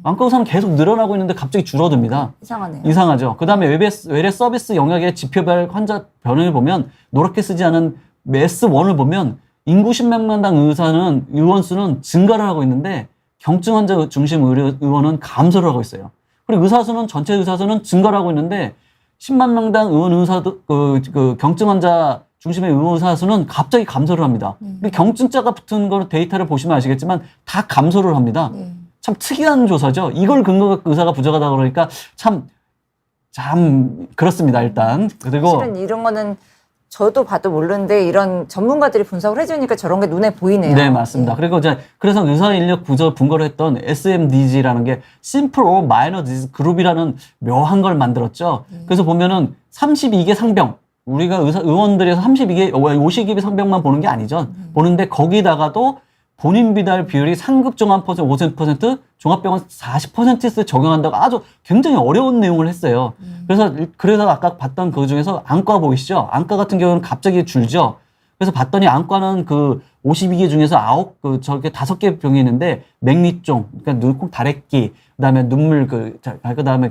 안과 의사는 계속 늘어나고 있는데 갑자기 줄어듭니다. 이상하네요. 이상하죠. 그 다음에 외래 서비스 영역의 지표별 환자 변형을 보면, 노랗게 쓰지 않은 S1을 보면 인구 10명당 의원 수는 증가를 하고 있는데 경증 환자 중심 의원은 감소를 하고 있어요. 그리고 전체 의사 수는 증가를 하고 있는데 10만 명당 경증 환자 중심의 의사 수는 갑자기 감소를 합니다. 그리고 경증자가 붙은 거 데이터를 보시면 아시겠지만 다 감소를 합니다. 참 특이한 조사죠. 이걸 근거 갖고 의사가 부족하다 그러니까 참 그렇습니다. 일단. 그리고 실은 이런 거는 저도 봐도 모르는데 이런 전문가들이 분석을 해주니까 저런 게 눈에 보이네요. 네, 맞습니다. 예. 그리고 이제 그래서 의사 인력 부조 분거를 했던 SMDG라는 게 Simple or Minor Disease Group이라는 묘한 걸 만들었죠. 그래서 보면은 32개 상병, 우리가 의원들에서 52개 상병만 보는 게 아니죠. 보는데 거기다가도 본인 비달 비율이 상급 종합 50%, 종합병원 40% 적용한다고 아주 굉장히 어려운 내용을 했어요. 그래서 아까 봤던 그 중에서 안과 보이시죠? 안과 같은 경우는 갑자기 줄죠. 그래서 봤더니 안과는 그 52개 중에서 저렇게 5개 병이 있는데 맥리종, 그러니까 눈콩 다래끼, 그다음에 눈물 그다음에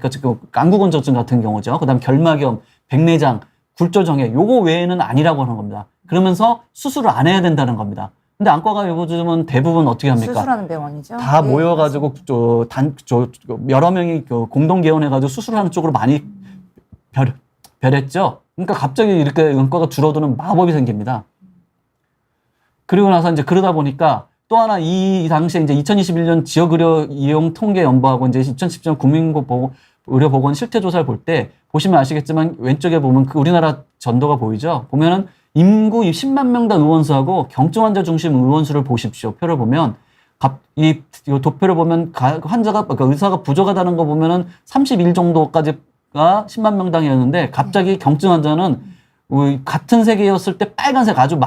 안구건조증 같은 경우죠. 그다음에 결막염, 백내장, 굴절정애 요거 외에는 아니라고 하는 겁니다. 그러면서 수술을 안 해야 된다는 겁니다. 근데 안과가 요즘은 대부분 어떻게 합니까? 수술하는 병원이죠. 다 예, 모여가지고 여러 명이 공동 개원해가지고 수술하는 쪽으로 많이 변했죠. 그러니까 갑자기 이렇게 안과가 줄어드는 마법이 생깁니다. 그리고 나서 이제 그러다 보니까 또 하나 이 당시에 이제 2021년 지역의료 이용 통계 연보하고 이제 2017년 국민의료보건 실태조사를 볼 때 보시면 아시겠지만 왼쪽에 보면 그 우리나라 전도가 보이죠. 보면은 인구 10만 명당 의원수하고 경증 환자 중심 의원수를 보십시오. 표를 보면 이 도표를 보면 환자가 그러니까 의사가 부족하다는 거 보면은 31 정도까지가 10만 명당이었는데 갑자기 경증 환자는 같은 색이었을 때 빨간색 아주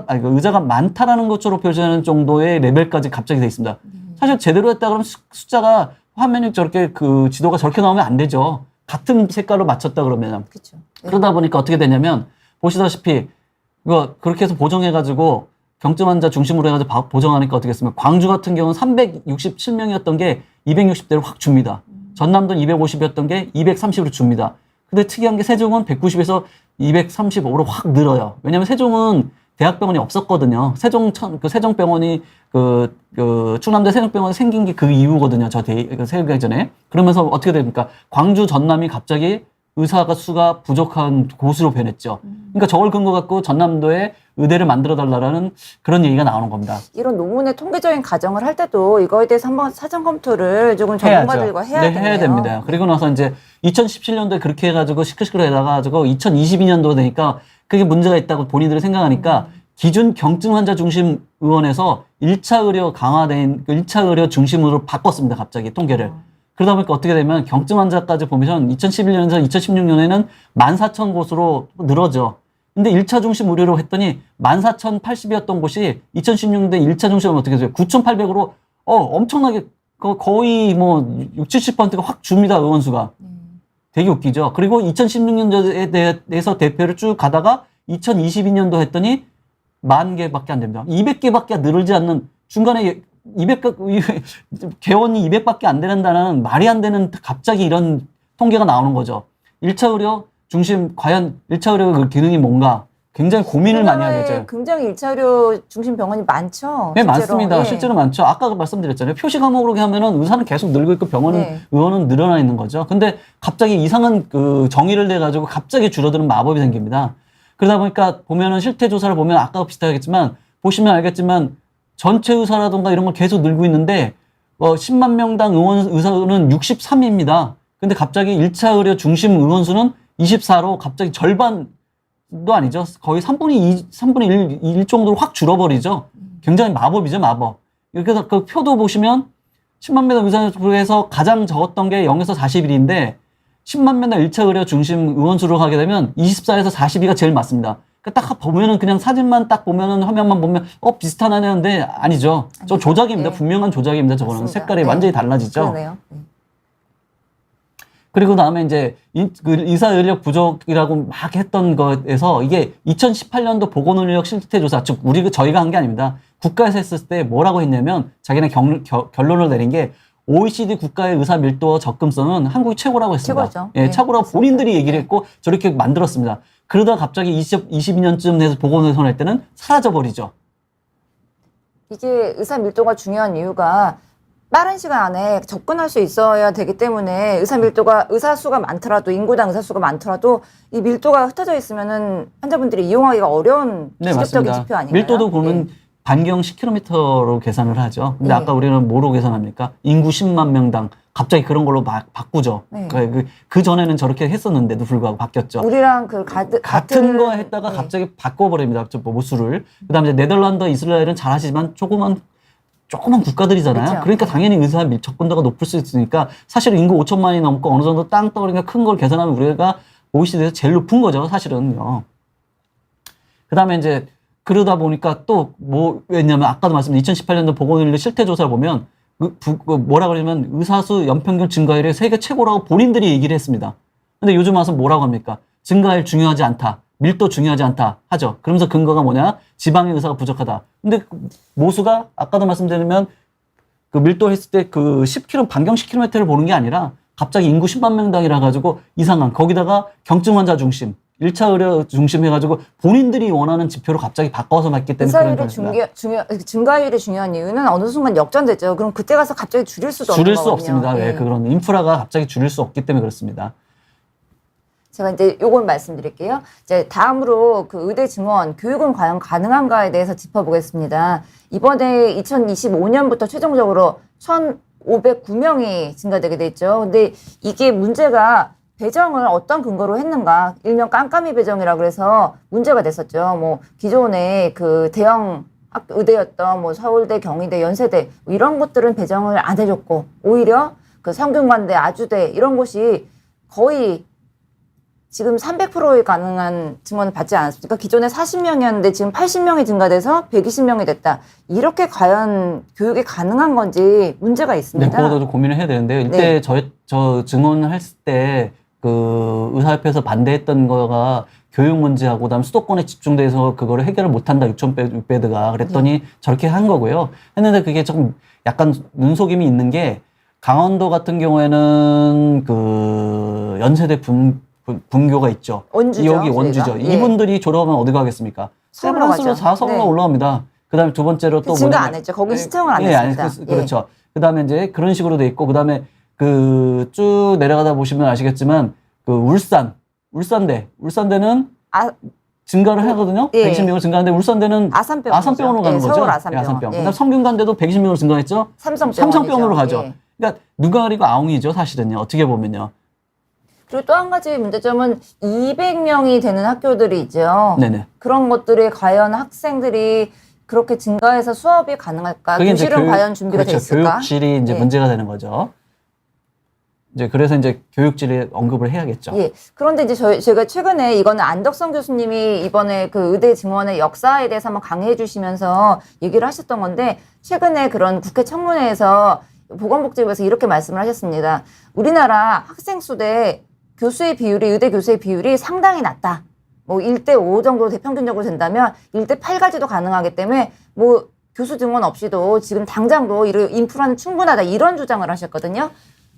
의자가 많다라는 것으로 표시하는 정도의 레벨까지 갑자기 돼 있습니다. 사실 제대로 했다 그러면 숫자가 화면이 저렇게 그 지도가 저렇게 나오면 안 되죠. 같은 색깔로 맞췄다 그러면. 그렇죠. 그러다 보니까 어떻게 되냐면 보시다시피 이거 그렇게 해서 보정해가지고 경증 환자 중심으로 해가지고 보정하니까 어떻게 했으면 광주 같은 경우는 367명이었던 게 260대를 확 줍니다. 전남도는 250이었던 게 230으로 줍니다. 근데 특이한 게 세종은 190에서 235로 확 늘어요. 왜냐면 세종은 대학병원이 없었거든요. 세종병원이 충남대 세종병원이 생긴 게 그 이후거든요. 세기 전에. 그러면서 어떻게 됩니까? 광주, 전남이 갑자기 의사가 수가 부족한 곳으로 변했죠. 그러니까 저걸 근거 갖고 전남도에 의대를 만들어 달라라는 그런 얘기가 나오는 겁니다. 이런 논문의 통계적인 가정을 할 때도 이거에 대해서 한번 사전 검토를 조금 전문가들과 해야겠네요. 해야 됩니다. 그리고 나서 이제 2017년도에 그렇게 해가지고 시끌시끌 해가지고 2022년도 되니까 그게 문제가 있다고 본인들이 생각하니까 기준 경증 환자 중심 의원에서 1차 의료 강화된 1차 의료 중심으로 바꿨습니다. 갑자기 통계를. 그러다 보니까 어떻게 되면 경증 환자까지 보면 2011년에서 2016년에는 14,000곳으로 늘어져. 근데 1차 중심 의료로 했더니 14,080이었던 곳이 2016년에 1차 중심은 어떻게 돼요? 9,800으로 엄청나게 거의 뭐 60, 70%가 확 줍니다. 의원수가. 되게 웃기죠. 그리고 2016년도에 대해서 대표를 쭉 가다가 2022년도 했더니 10,000개밖에 안 됩니다. 200개밖에 늘지 않는 중간에 개원이 200밖에 안 된다는 말이 안 되는 갑자기 이런 통계가 나오는 거죠. 1차 의료 중심, 과연 1차 의료 그 기능이 뭔가 굉장히 고민을 많이 하겠죠. 굉장히 1차 의료 중심 병원이 많죠. 네, 실제로. 많습니다. 예. 실제로 많죠. 아까 말씀드렸잖아요. 표시 과목으로 하면은 의사는 계속 늘고 있고 병원은, 의원은 늘어나 있는 거죠. 근데 갑자기 이상한 그 정의를 내가지고 갑자기 줄어드는 마법이 생깁니다. 그러다 보니까 보면은 실태 조사를 보면 아까와 비슷하겠지만 보시면 알겠지만 전체 의사라든가 이런 걸 계속 늘고 있는데 10만 명당 의사는 63입니다. 근데 갑자기 1차 의료 중심 의원수는 24로 갑자기 절반도 아니죠. 거의 3분의 1 정도로 확 줄어버리죠. 굉장히 마법이죠, 마법. 그래서 그 표도 보시면 10만 명당 의사수에서 가장 적었던 게 0에서 41인데 10만 명당 1차 의료 중심 의원수로 가게 되면 24에서 42가 제일 맞습니다. 딱 보면은 그냥 사진만 딱 보면은 화면만 보면 비슷하네. 아니죠. 저 조작입니다. 네. 분명한 조작입니다. 저거는 맞습니다. 색깔이 네. 완전히 달라지죠. 그러네요. 그리고 다음에 이제 의사 인력 부족이라고 막 했던 거에서 이게 2018년도 보건의료력 실태조사, 즉 저희가 한 게 아닙니다. 국가에서 했을 때 뭐라고 했냐면 자기네 결론을 내린 게 OECD 국가의 의사 밀도와 접근성은 한국이 최고라고 했습니다. 최고죠. 예, 네, 최고라고 본인들이 얘기를 했고 저렇게 만들었습니다. 그러다 갑자기 22년쯤 돼서 보건의료 할 때는 사라져버리죠. 이게 의사 밀도가 중요한 이유가 빠른 시간 안에 접근할 수 있어야 되기 때문에 의사 수가 많더라도 인구당 의사 수가 많더라도 이 밀도가 흩어져 있으면은 환자분들이 이용하기가 어려운 네, 직접적인 맞습니다. 지표 아닌가요? 밀도도 보면 반경 10km로 계산을 하죠. 근데 네. 아까 우리는 뭐로 계산합니까? 인구 10만 명당 갑자기 그런 걸로 막 바꾸죠. 네. 그 전에는 저렇게 했었는데도 불구하고 바뀌었죠. 우리랑 그 같은 거 했다가 네. 갑자기 바꿔버립니다. 저 모수를. 그다음에 이제 네덜란드, 이스라엘은 잘하시지만 조그만 국가들이잖아요. 그렇죠. 그러니까 당연히 의사 밀접근도가 높을 수 있으니까 사실 인구 5천만이 넘고 어느 정도 땅덩어리가 큰 걸 계산하면 우리가 OECD에서 제일 높은 거죠. 사실은요. 그다음에 이제 그러다 보니까 또 뭐 왜냐면 아까도 말씀드린 2018년도 보건의료 실태조사를 보면 뭐라 그러냐면 의사수 연평균 증가율이 세계 최고라고 본인들이 얘기를 했습니다. 근데 요즘 와서 뭐라고 합니까? 증가율 중요하지 않다. 밀도 중요하지 않다 하죠. 그러면서 근거가 뭐냐? 지방의 의사가 부족하다. 근데 모수가 아까도 말씀드리면 그 밀도 했을 때 그 10km 반경 10km를 보는 게 아니라 갑자기 인구 10만 명당이라 가지고 이상한 거기다가 경증 환자 중심 1차 의료 중심 해가지고 본인들이 원하는 지표로 갑자기 바꿔서 맞기 때문에 그런 의사율이 증가율이 중요한 이유는 어느 순간 역전됐죠. 그럼 그때 가서 갑자기 줄일 수도 없는 줄일 수 거거든요. 없습니다. 네, 그런 인프라가 갑자기 줄일 수 없기 때문에 그렇습니다. 제가 이제 요걸 말씀드릴게요. 이제 다음으로 그 의대 증원 교육은 과연 가능한가에 대해서 짚어보겠습니다. 이번에 2025년부터 최종적으로 1,509명이 증가되게 돼 있죠. 근데 이게 문제가 배정을 어떤 근거로 했는가, 일명 깜깜이 배정이라 그래서 문제가 됐었죠. 뭐 기존에 그 대형 의대였던 뭐 서울대, 경희대, 연세대 뭐 이런 곳들은 배정을 안 해줬고 오히려 그 성균관대, 아주대 이런 곳이 거의 지금 300%의 가능한 증원을 받지 않았습니까? 기존에 40명이었는데 지금 80명이 증가돼서 120명이 됐다. 이렇게 과연 교육이 가능한 건지 문제가 있습니다. 네, 그거도 좀 고민을 해야 되는데요. 이때 네. 저 증언을 했을 때 그 의사협회에서 반대했던 거가 교육 문제하고 그다음 수도권에 집중돼서 그거를 해결을 못한다 6,600배드가 그랬더니 저렇게 한 거고요. 했는데 그게 조금 약간 눈속임이 있는 게 강원도 같은 경우에는 그 연세대 분교가 있죠. 원주죠. 여기 원주죠. 저희가. 예. 이분들이 졸업하면 어디 가겠습니까? 서울로 세브란스로 가죠. 서울로 네. 올라옵니다. 그다음에 두 번째로 또 증가 뭐냐면 안 했죠. 거기 신청을 안 예, 했습니다. 그렇죠. 그다음에 이제 그런 식으로 돼 있고 그다음에 그 쭉 내려가다 보시면 아시겠지만 그 울산대는 증가를 하거든요. 예. 120명을 증가하는데 울산대는 아산병으로 가는 거죠. 서울 아산병. 아산병. 예. 그다음 성균관대도 120명으로 증가했죠. 삼성병으로 가죠. 예. 그러니까 누가 그리고 아웅이죠, 사실은요. 어떻게 보면요. 그리고 또 한 가지 문제점은 200명이 되는 학교들이 있죠. 네네. 그런 것들이 과연 학생들이 그렇게 증가해서 수업이 가능할까? 그게 이제 교실은 과연 준비가 돼 그렇죠. 있을까? 교육질이 이제 예. 문제가 되는 거죠. 이제 그래서 이제 교육질에 언급을 해야겠죠. 예. 그런데 이제 제가 최근에 이거는 안덕성 교수님이 이번에 그 의대 증원의 역사에 대해서 한번 강의해 주시면서 얘기를 하셨던 건데 최근에 그런 국회 청문회에서 보건복지부에서 이렇게 말씀을 하셨습니다. 우리나라 학생 수 대 교수의 비율이 의대 교수의 비율이 상당히 낮다. 뭐 1대5 정도 대평균적으로 된다면 1대8까지도 가능하기 때문에 뭐 교수 증원 없이도 지금 당장도 인프라는 충분하다 이런 주장을 하셨거든요.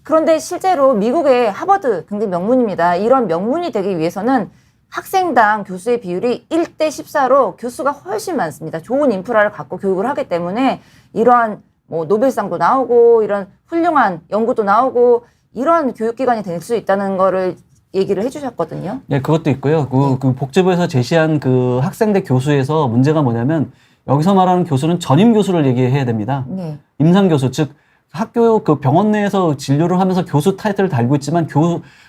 그런데 실제로 미국의 하버드 굉장히 명문입니다. 이런 명문이 되기 위해서는 학생당 교수의 비율이 1대14로 교수가 훨씬 많습니다. 좋은 인프라를 갖고 교육을 하기 때문에 이러한 뭐 노벨상도 나오고 이런 훌륭한 연구도 나오고 이런 교육기관이 될 수 있다는 거를 얘기를 해주셨거든요. 네, 그것도 있고요. 그 복지부에서 제시한 그 학생대 교수에서 문제가 뭐냐면 여기서 말하는 교수는 전임 교수를 얘기해야 됩니다. 네. 임상 교수, 즉 학교 그 병원 내에서 진료를 하면서 교수 타이틀을 달고 있지만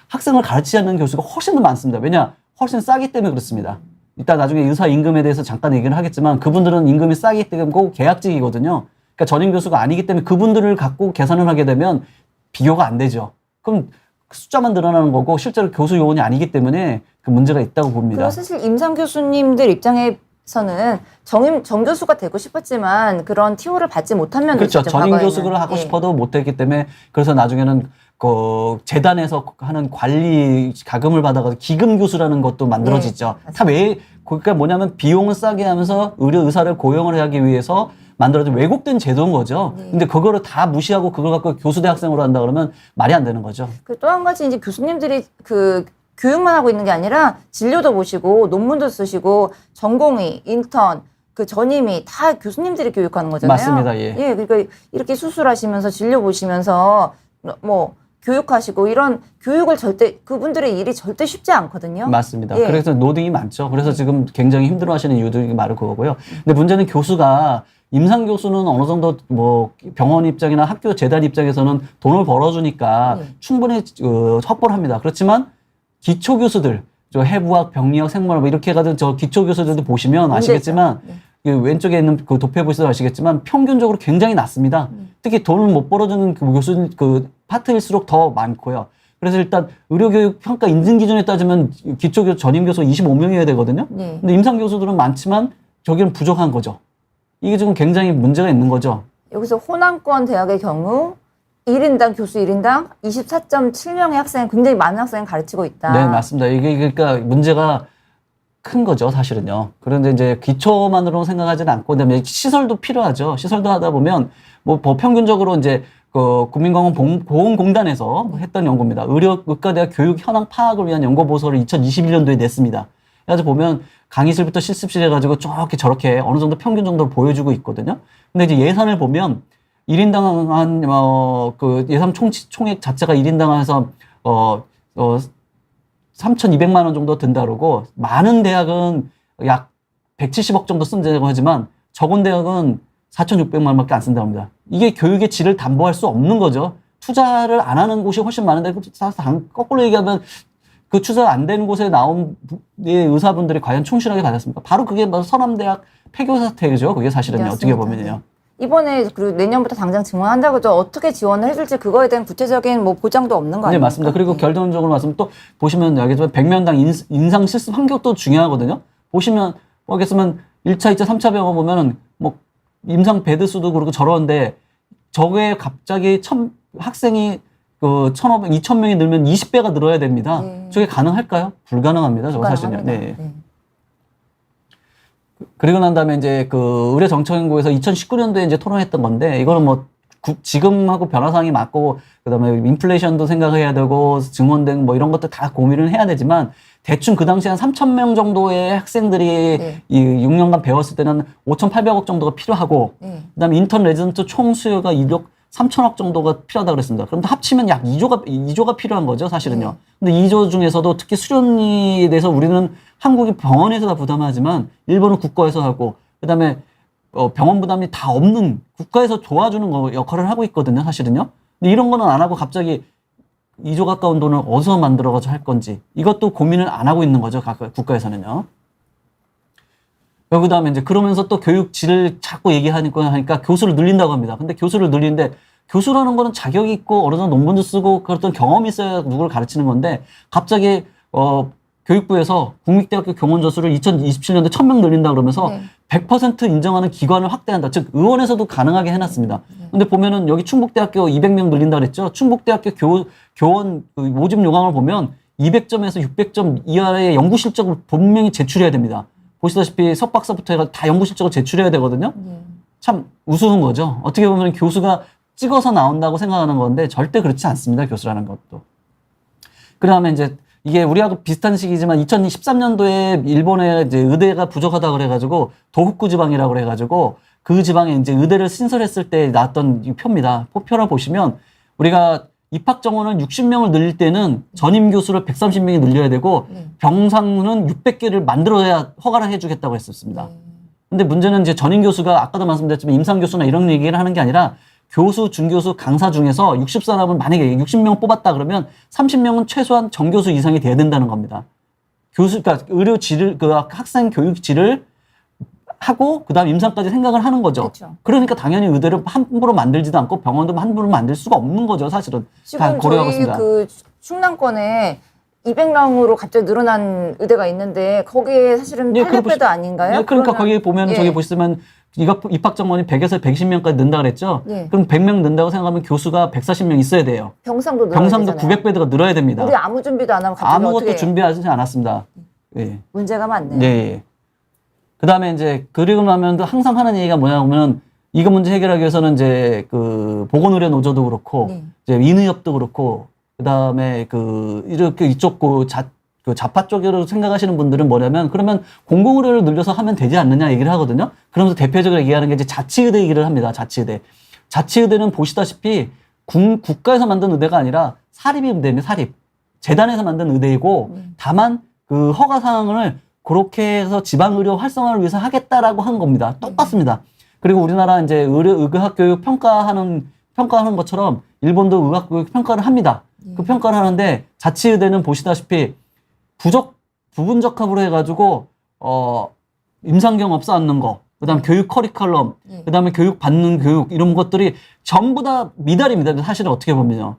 학생을 가르치지 않는 교수가 훨씬 더 많습니다. 왜냐? 훨씬 싸기 때문에 그렇습니다. 이따 나중에 의사 임금에 대해서 잠깐 얘기를 하겠지만 그분들은 임금이 싸기 때문에 꼭 계약직이거든요. 그러니까 전임 교수가 아니기 때문에 그분들을 갖고 계산을 하게 되면 비교가 안 되죠. 그럼 숫자만 늘어나는 거고 실제로 교수 요원이 아니기 때문에 그 문제가 있다고 봅니다. 그리고 사실 임상 교수님들 입장에서는 정 교수가 되고 싶었지만 그런 티오를 받지 못한 면도 그렇죠. 있죠. 전임 과거에는. 교수를 하고 예. 싶어도 못했기 때문에 그래서 나중에는 그 재단에서 하는 관리 자금을 받아가지고 기금 교수라는 것도 만들어지죠. 네, 다 그러니까 뭐냐면 비용을 싸게 하면서 의사를 고용을 하기 위해서 만들어진 왜곡된 제도인 거죠. 네. 근데 그거를 다 무시하고 그걸 갖고 교수대 학생으로 한다 그러면 말이 안 되는 거죠. 또 한 가지 이제 교수님들이 그 교육만 하고 있는 게 아니라 진료도 보시고 논문도 쓰시고 전공의, 인턴, 그 전임이 다 교수님들이 교육하는 거잖아요. 맞습니다. 예. 그러니까 이렇게 수술하시면서 진료 보시면서 뭐 교육하시고 이런 교육을 그분들의 일이 절대 쉽지 않거든요. 맞습니다. 예. 그래서 노딩이 많죠. 그래서 지금 굉장히 힘들어하시는 이유들이 바로 그거고요. 근데 문제는 교수가 임상 교수는 어느 정도 뭐 병원 입장이나 학교 재단 입장에서는 돈을 벌어주니까 충분히 확보를 합니다. 그렇지만 기초 교수들, 저 해부학, 병리학, 생물학 뭐 이렇게 해가지고 저 기초 교수들도 보시면 아시겠지만 그 왼쪽에 있는 그 도표에 보시면 아시겠지만 평균적으로 굉장히 낮습니다. 특히 돈을 못 벌어주는 그 교수 그 파트일수록 더 많고요. 그래서 일단 의료교육 평가 인증 기준에 따지면 기초교수 전임 교수 25명이어야 되거든요. 근데 임상 교수들은 많지만 저기는 부족한 거죠. 이게 지금 굉장히 문제가 있는 거죠. 여기서 호남권 대학의 경우 1인당 교수 1인당 24.7명의 학생, 굉장히 많은 학생을 가르치고 있다. 네, 맞습니다. 이게 그러니까 문제가 큰 거죠, 사실은요. 그런데 이제 기초만으로 생각하지는 않고, 그다음에 시설도 필요하죠. 시설도 하다 보면 뭐 평균적으로 이제 그 국민건강보험공단에서 했던 연구입니다. 의과대학 교육 현황 파악을 위한 연구 보고서를 2021년도에 냈습니다. 그래서 보면 강의실부터 실습실 해가지고 저렇게 어느 정도 평균 정도를 보여주고 있거든요. 근데 이제 예산을 보면 1인당 그 예산 총액 자체가 1인당 해서 3,200만 원 정도 든다 그러고, 많은 대학은 약 170억 정도 쓴다고 하지만 적은 대학은 4,600만 원밖에 안 쓴다고 합니다. 이게 교육의 질을 담보할 수 없는 거죠. 투자를 안 하는 곳이 훨씬 많은데, 거꾸로 얘기하면 그 투자 안 되는 곳에 나온 의사분들이 과연 충실하게 받았습니까? 바로 그게 서남대학 폐교 사태죠. 그게 사실은요. 맞습니다. 어떻게 보면요. 이번에 그리고 내년부터 당장 증원한다고 해도 어떻게 지원을 해줄지 그거에 대한 구체적인 뭐 보장도 없는 거 아닙니까? 네, 맞습니다. 그리고 결론적으로 말씀 또 보시면 알겠지만 100명당 인상 실습 환경도 중요하거든요. 보시면 알겠으면 1차, 2차, 3차 병원 보면은 뭐 임상 베드 수도 그렇고 저런데 저게 갑자기 학생이 그 1,500, 2,000명이 늘면 20배가 늘어야 됩니다. 저게 가능할까요? 불가능합니다. 저거 사실은요. 네. 그리고 난 다음에 이제 그 의료정책연구에서 2019년도에 이제 토론했던 건데, 이거는 뭐 지금하고 변화사항이 맞고, 그다음에 인플레이션도 생각해야 되고, 증원등 뭐 이런 것들 다 고민을 해야 되지만, 대충 그 당시에 한 3,000명 정도의 학생들이 이 6년간 배웠을 때는 5,800억 정도가 필요하고, 그다음에 인턴 레지던트 총 수요가 1억 3천억 정도가 필요하다고 그랬습니다. 그런데 합치면 약 2조가 필요한 거죠, 사실은요. 근데 2조 중에서도 특히 수련에 대해서 우리는 한국이 병원에서 다 부담하지만 일본은 국가에서 하고, 그다음에 병원 부담이 다 없는 국가에서 도와주는 역할을 하고 있거든요, 사실은요. 근데 이런 거는 안 하고 갑자기 2조 가까운 돈을 어디서 만들어가지고 할 건지, 이것도 고민을 안 하고 있는 거죠, 국가에서는요. 그 다음에 이제 그러면서 또 교육 질을 자꾸 얘기하니까 교수를 늘린다고 합니다. 근데 교수를 늘리는데, 교수라는 거는 자격이 있고 어느 정도 논문도 쓰고 그랬던 경험이 있어야 누구를 가르치는 건데, 갑자기 교육부에서 국립대학교 교원조수를 2027년도에 1,000명 늘린다 그러면서 100% 인정하는 기관을 확대한다. 즉 의원에서도 가능하게 해놨습니다. 근데 보면은 여기 충북대학교 200명 늘린다 그랬죠. 충북대학교 교원 모집 요강을 보면 200점에서 600점 이하의 연구 실적을 분명히 제출해야 됩니다. 보시다시피 석박사부터 해가 다 연구 실적을 제출해야 되거든요. 참 우스운 거죠. 어떻게 보면 교수가 찍어서 나온다고 생각하는 건데 절대 그렇지 않습니다. 교수라는 것도. 그 다음에 이제 이게 우리하고 비슷한 시기지만 2013년도에 일본에 이제 의대가 부족하다 그래가지고 도호쿠 지방이라고 그래가지고 그 지방에 이제 의대를 신설했을 때 나왔던 이 표입니다. 표를 보시면 우리가 입학 정원을 60명을 늘릴 때는 전임 교수를 130명이 늘려야 되고 병상은 600개를 만들어야 허가를 해주겠다고 했었습니다. 근데 문제는 이제 전임 교수가 아까도 말씀드렸지만 임상 교수나 이런 얘기를 하는 게 아니라 교수, 준교수, 강사 중에서 60사람을 만약에 60명 뽑았다 그러면 30명은 최소한 정교수 이상이 돼야 된다는 겁니다. 그러니까 의료 질을, 그 학생 교육 질을 하고 그다음 임상까지 생각을 하는 거죠. 그쵸. 그러니까 당연히 의대를 함부로 만들지도 않고 병원도 함부로 만들 수가 없는 거죠, 사실은. 다 지금 고려하고 저희 있습니다. 그 충남권에 200명으로 갑자기 늘어난 의대가 있는데 거기에 사실은 예, 800배도 아닌가요? 예, 그러니까 거기 보면 예. 저기 보시면 입학 정원이 100에서 120명까지 는다 그랬죠. 예. 그럼 100명 는다고 생각하면 교수가 140명 있어야 돼요. 병상도 늘어야 병상도 되잖아요. 900배가 늘어야 됩니다. 우리 아무 준비도 안 하면 갑자기 아무것도 어떻게 준비하지 않았습니다. 예. 문제가 많네요. 예, 예. 그 다음에 이제, 그리고 나면 항상 하는 얘기가 뭐냐면, 이거 문제 해결하기 위해서는 이제 그 보건의료 노조도 그렇고, 이제 인의협도 그렇고, 그 다음에 이렇게 이쪽 그 좌파 쪽으로 생각하시는 분들은 뭐냐면, 그러면 공공의료를 늘려서 하면 되지 않느냐 얘기를 하거든요. 그러면서 대표적으로 얘기하는 게 이제 자치의대 얘기를 합니다. 자치의대. 자치의대는 보시다시피 국가에서 만든 의대가 아니라 사립의 의대입니다. 사립. 재단에서 만든 의대이고 다만 그 허가 사항을 그렇게 해서 지방의료 활성화를 위해서 하겠다라고 한 겁니다. 똑같습니다. 그리고 우리나라 이제 의학교육 평가하는 것처럼 일본도 의학교육 평가를 합니다. 그 평가를 하는데 자치의대는 보시다시피 부분적합으로 해가지고 임상경험 쌓는 거, 그다음 교육 커리큘럼, 그다음에 교육 받는 교육 이런 것들이 전부 다 미달입니다. 사실은 어떻게 보면요.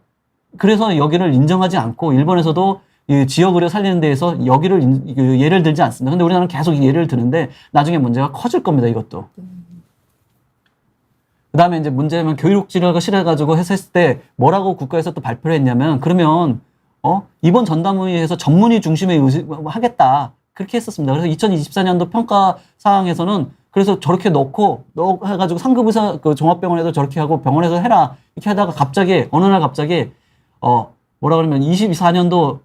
그래서 여기를 인정하지 않고 일본에서도 이 지역 의료 살리는 데에서 여기를 예를 들지 않습니다. 근데 우리나라는 계속 예를 드는데 나중에 문제가 커질 겁니다. 이것도. 그다음에 이제 문제는 교육 지료가 실해가지고 했을 때 뭐라고 국가에서 또 발표를 했냐면 그러면 이번 전담회의에서 전문의 중심의 하겠다 그렇게 했었습니다. 그래서 2024년도 평가 사항에서는 그래서 저렇게 해가지고 상급의사 그 종합병원에도 저렇게 하고 병원에서 해라 이렇게 하다가 갑자기 어느 날 갑자기 뭐라 그러면 24년도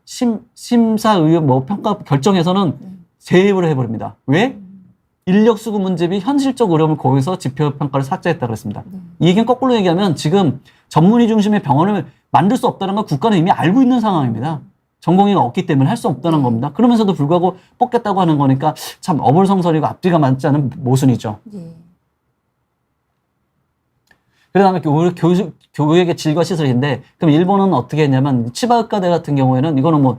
심사의혹 평가 결정에서는 제외를 해버립니다. 왜? 인력 수급 문제비 현실적 어려움을 고려해서 지표 평가를 삭제했다고 했습니다. 이 얘기는 거꾸로 얘기하면 지금 전문의 중심의 병원을 만들 수 없다는 건 국가는 이미 알고 있는 상황입니다. 전공의가 없기 때문에 할 수 없다는 겁니다. 그러면서도 불구하고 뽑겠다고 하는 거니까 참 어불성설이고 앞뒤가 맞지 않은 모순이죠. 그다음에 교육의 질과 시설인데 그럼 일본은 어떻게 했냐면 치바의과대 같은 경우에는 이거는 뭐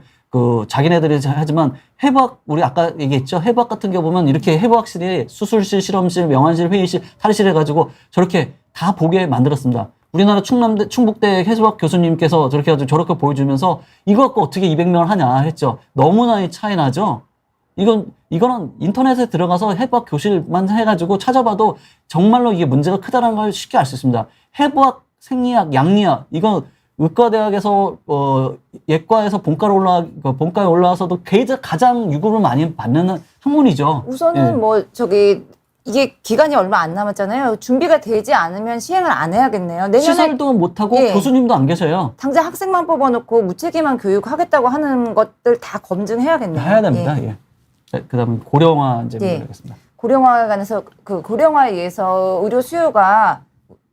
자기네들이 하지만 해부학 우리 아까 얘기했죠. 해부학 같은 경우 보면 이렇게 해부학실이 수술실, 실험실, 명환실, 회의실, 탈의실 해가지고 저렇게 다 보게 만들었습니다. 우리나라 충북대 해수학 교수님께서 저렇게 해가지고 저렇게 보여주면서 이거 갖고 어떻게 200명을 하냐 했죠. 너무나 차이 나죠. 이거는 인터넷에 들어가서 해부학 교실만 해가지고 찾아봐도 정말로 이게 문제가 크다는 걸 쉽게 알 수 있습니다. 해부학, 생리학, 양리학 이거 의과대학에서 예과에서 본과에 올라와서도 가장 유급을 많이 받는 학문이죠. 우선은 이게 기간이 얼마 안 남았잖아요. 준비가 되지 않으면 시행을 안 해야겠네요. 내년에 시설도 못하고 교수님도 안 계셔요. 당장 학생만 뽑아놓고 무책임한 교육하겠다고 하는 것들 다 검증해야겠네요. 해야 됩니다. 예. 그다음에 고령화 이제 문제겠습니다. 고령화에 관해서 고령화에 의해서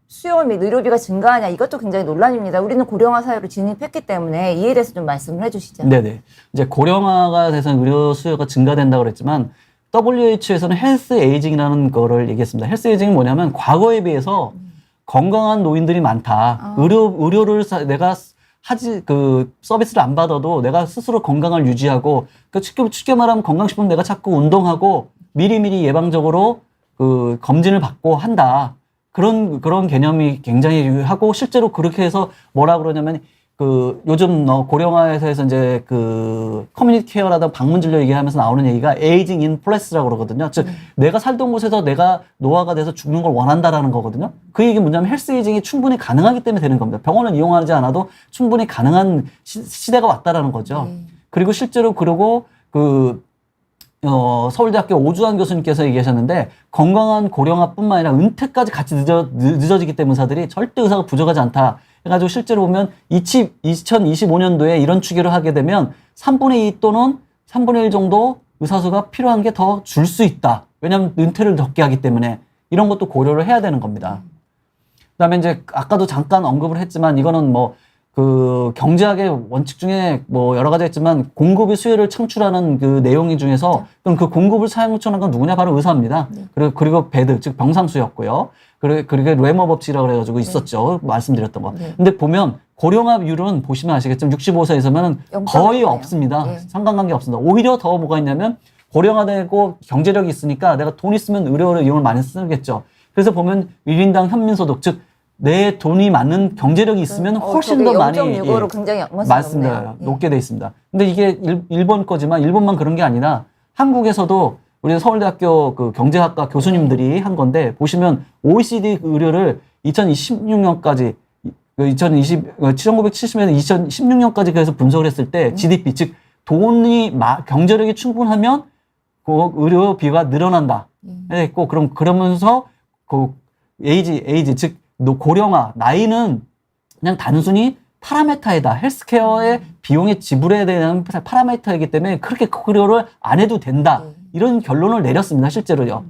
수요 및 의료비가 증가하냐 이것도 굉장히 논란입니다. 우리는 고령화 사회로 진입했기 때문에 이에 대해서 좀 말씀을 해주시죠. 네네. 이제 고령화가 돼서 의료 수요가 증가된다고 그랬지만 WHO에서는 헬스 에이징이라는 거를 얘기했습니다. 헬스 에이징이 뭐냐면 과거에 비해서 건강한 노인들이 많다. 의료를 내가 서비스를 안 받아도 내가 스스로 건강을 유지하고 쉽게 말하면 건강식품 내가 자꾸 운동하고 미리미리 예방적으로 검진을 받고 한다. 그런 개념이 굉장히 유효하고 실제로 그렇게 해서 뭐라 그러냐면 요즘 고령화에서 이제 커뮤니티 케어라든 방문 진료 얘기하면서 나오는 얘기가 에이징 인 플레스라고 그러거든요. 즉 내가 살던 곳에서 내가 노화가 돼서 죽는 걸 원한다라는 거거든요. 그 얘기 뭐냐면 헬스 에이징이 충분히 가능하기 때문에 되는 겁니다. 병원을 이용하지 않아도 충분히 가능한 시대가 왔다라는 거죠. 그리고 실제로 서울대학교 오주환 교수님께서 얘기하셨는데 건강한 고령화뿐만 아니라 은퇴까지 같이 늦어지기 때문에 절대 의사가 부족하지 않다. 해가지고 실제로 보면 2025년도에 이런 추계를 하게 되면 3분의 2 또는 3분의 1 정도 의사수가 필요한 게 더 줄 수 있다. 왜냐하면 은퇴를 적게 하기 때문에 이런 것도 고려를 해야 되는 겁니다. 그다음에 이제 아까도 잠깐 언급을 했지만 이거는 경제학의 원칙 중에 여러 가지 있지만 공급이 수요를 창출하는 내용 중에서 그럼 공급을 창출하는 건 누구냐? 바로 의사입니다. 그리고 배드, 즉 병상수였고요. 그리고 레머 법칙이라고 그래가지고 있었죠. 말씀드렸던 거. 근데 보면 고령화율은 보시면 아시겠지만 65세 이상은 거의 없습니다. 상관관계 없습니다. 오히려 더 뭐가 있냐면 고령화되고 경제력이 있으니까 내가 돈 있으면 의료를 이용을 많이 쓰겠죠. 그래서 보면 1인당 현민소득, 즉 내 돈이 맞는 경제력이 있으면 훨씬 더 많이 0.65로 굉장히 맞습니다. 높게 돼 있습니다. 근데 이게 일본 거지만 일본만 그런 게 아니라 한국에서도 우리 서울대학교 경제학과 교수님들이 한 건데 보시면 OECD 의료를 2016년까지 1970년에서 2016년까지 그래서 분석을 했을 때 GDP 즉 경제력이 충분하면 의료비가 늘어난다. 했고 그러면서 에이지 즉 고령화 나이는 그냥 단순히 파라메타이다. 헬스케어의 비용의 지불에 대한 파라메타이기 때문에 그렇게 고려를 안 해도 된다. 이런 결론을 내렸습니다. 실제로요.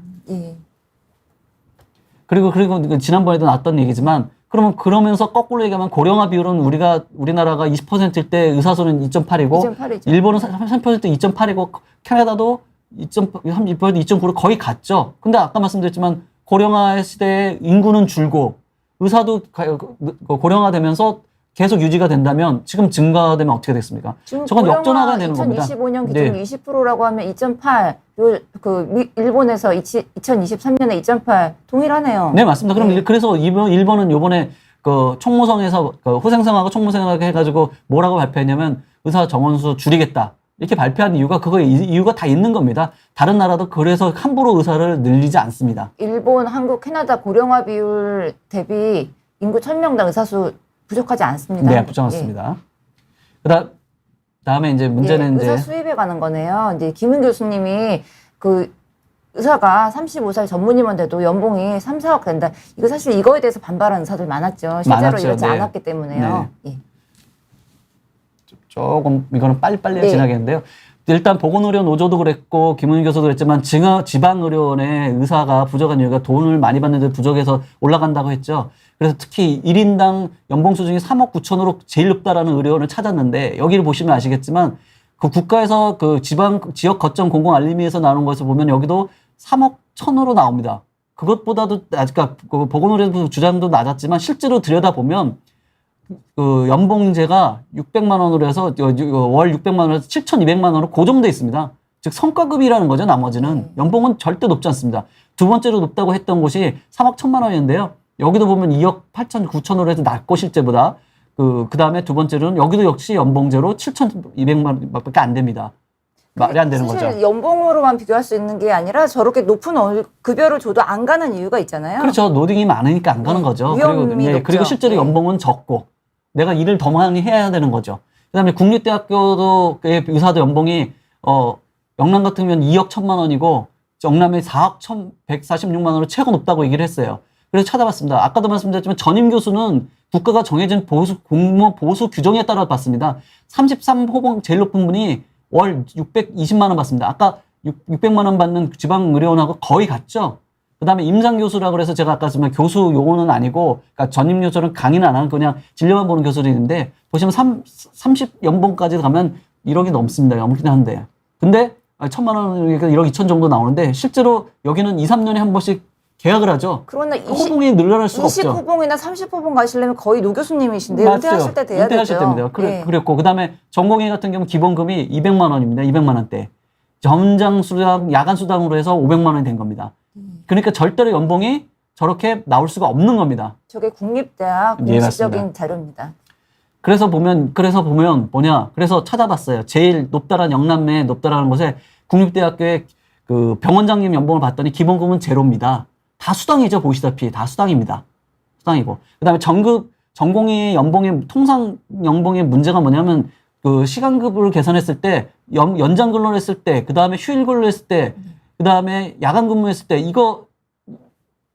그리고 지난번에도 나왔던 얘기지만 그러면서 거꾸로 얘기하면 고령화 비율은 우리나라가 20%일 때 의사수는 2.8이고 2.8이죠. 일본은 30% 2.8이고 캐나다도 2.9로 거의 같죠. 근데 아까 말씀드렸지만 고령화 시대에 인구는 줄고 의사도 고령화되면서 계속 유지가 된다면 지금 증가되면 어떻게 됐습니까? 지금 저건 역전화가 되는 겁니다. 2025년 기준 네. 20%라고 하면 2.8, 일본에서 2023년에 2.8 동일하네요. 네, 맞습니다. 그럼 네. 그래서 일본은 요번에 그 총무성에서 후생성하고 총무생하고 해가지고 뭐라고 발표했냐면 의사 정원수 줄이겠다. 이렇게 발표한 이유가 이유가 다 있는 겁니다. 다른 나라도 그래서 함부로 의사를 늘리지 않습니다. 일본, 한국, 캐나다 고령화 비율 대비 인구 1000명당 의사수 부족하지 않습니다. 네, 부정했습니다. 그다음에 이제 문제는 의사 이제 수입에 관한 거네요. 이제 김은 교수님이 그 의사가 35살 전문의만 돼도 연봉이 3, 4억 된다. 이거 사실 이거에 대해서 반발하는 의사들 많았죠. 실제로 많았죠. 이렇지 네. 않았기 때문에요. 예. 조금 이거는 빨리빨리 네. 지나겠는데요. 일단 보건의료 노조도 그랬고 김은희 교수도 그랬지만 지방의료원의 의사가 부족한 이유가 돈을 많이 받는데 부족해서 올라간다고 했죠. 그래서 특히 1인당 연봉 수준이 3억 9천으로 제일 높다라는 의료원을 찾았는데 여기를 보시면 아시겠지만 그 국가에서 그 지역 거점 공공 알림위에서 나오는 것을 보면 여기도 3억 1천으로 나옵니다. 그것보다도 그러니까 그 보건의료 주장도 낮았지만 실제로 들여다보면 그 연봉제가 600만 원으로 해서 월 600만 원에서 7,200만 원으로 고정돼 있습니다. 즉 성과급이라는 거죠. 나머지는 연봉은 절대 높지 않습니다. 두 번째로 높다고 했던 곳이 3억 1천만 원이었는데요. 여기도 보면 2억 8천 9천으로 해서 낮고 실제보다 그 다음에 두 번째로는 여기도 역시 연봉제로 7,200만 원밖에 안 됩니다. 말이 안 되는 사실 거죠. 연봉으로만 비교할 수 있는 게 아니라 저렇게 높은 급여를 줘도 안 가는 이유가 있잖아요. 그렇죠. 노딩이 많으니까 안 가는 거죠. 위험이 높죠. 그리고 실제로 네. 연봉은 적고 내가 일을 더 많이 해야 되는 거죠. 그다음에 국립대학교도 의사도 연봉이 영남 같으면 2억 1천만 원이고 영남에 4억 1,146만 원으로 최고 높다고 얘기를 했어요. 그래서 찾아봤습니다. 아까도 말씀드렸지만 전임 교수는 국가가 정해진 공무원 보수 규정에 따라 받습니다. 33호봉 제일 높은 분이 월 620만 원 받습니다. 아까 600만 원 받는 지방의료원하고 거의 같죠. 그다음에 임상 교수라고 해서 제가 아까 말씀드린 교수 용어는 아니고, 그러니까 전임 교수는 강의는 안 하는 그냥 진료만 보는 교수들이 있는데 보시면 30 연봉까지 가면 1억이 넘습니다. 넘긴 한데. 근데 1,000만 원이니까 1억 2천 정도 나오는데 실제로 여기는 2, 3년에 한 번씩 계약을 하죠. 그러나 호봉이 늘어날 수가 없죠. 20호봉이나 30호봉 가시려면 거의 노 교수님이신데 맞죠. 은퇴하실 때 돼야 은퇴하실 되죠. 때입니다. 예. 그랬고 그다음에 전공의 같은 경우 기본금이 200만 원입니다. 200만 원대. 점장 수당, 야간 수당으로 해서 500만 원이 된 겁니다. 그러니까 절대로 연봉이 저렇게 나올 수가 없는 겁니다. 저게 국립대학 예, 공식적인 맞습니다. 자료입니다. 그래서 보면 뭐냐? 그래서 찾아봤어요. 제일 높다라는 영남에 높다라는 곳에 국립대학교의 그 병원장님 연봉을 봤더니 기본금은 제로입니다. 다 수당이죠. 보시다시피 다 수당입니다. 수당이고. 그다음에 전공의 연봉의 통상 연봉의 문제가 뭐냐면 그 시간급을 계산했을 때 연장 근로를 했을 때, 그다음에 휴일 근로를 했을 때, 그다음에 야간 근무했을 때 이거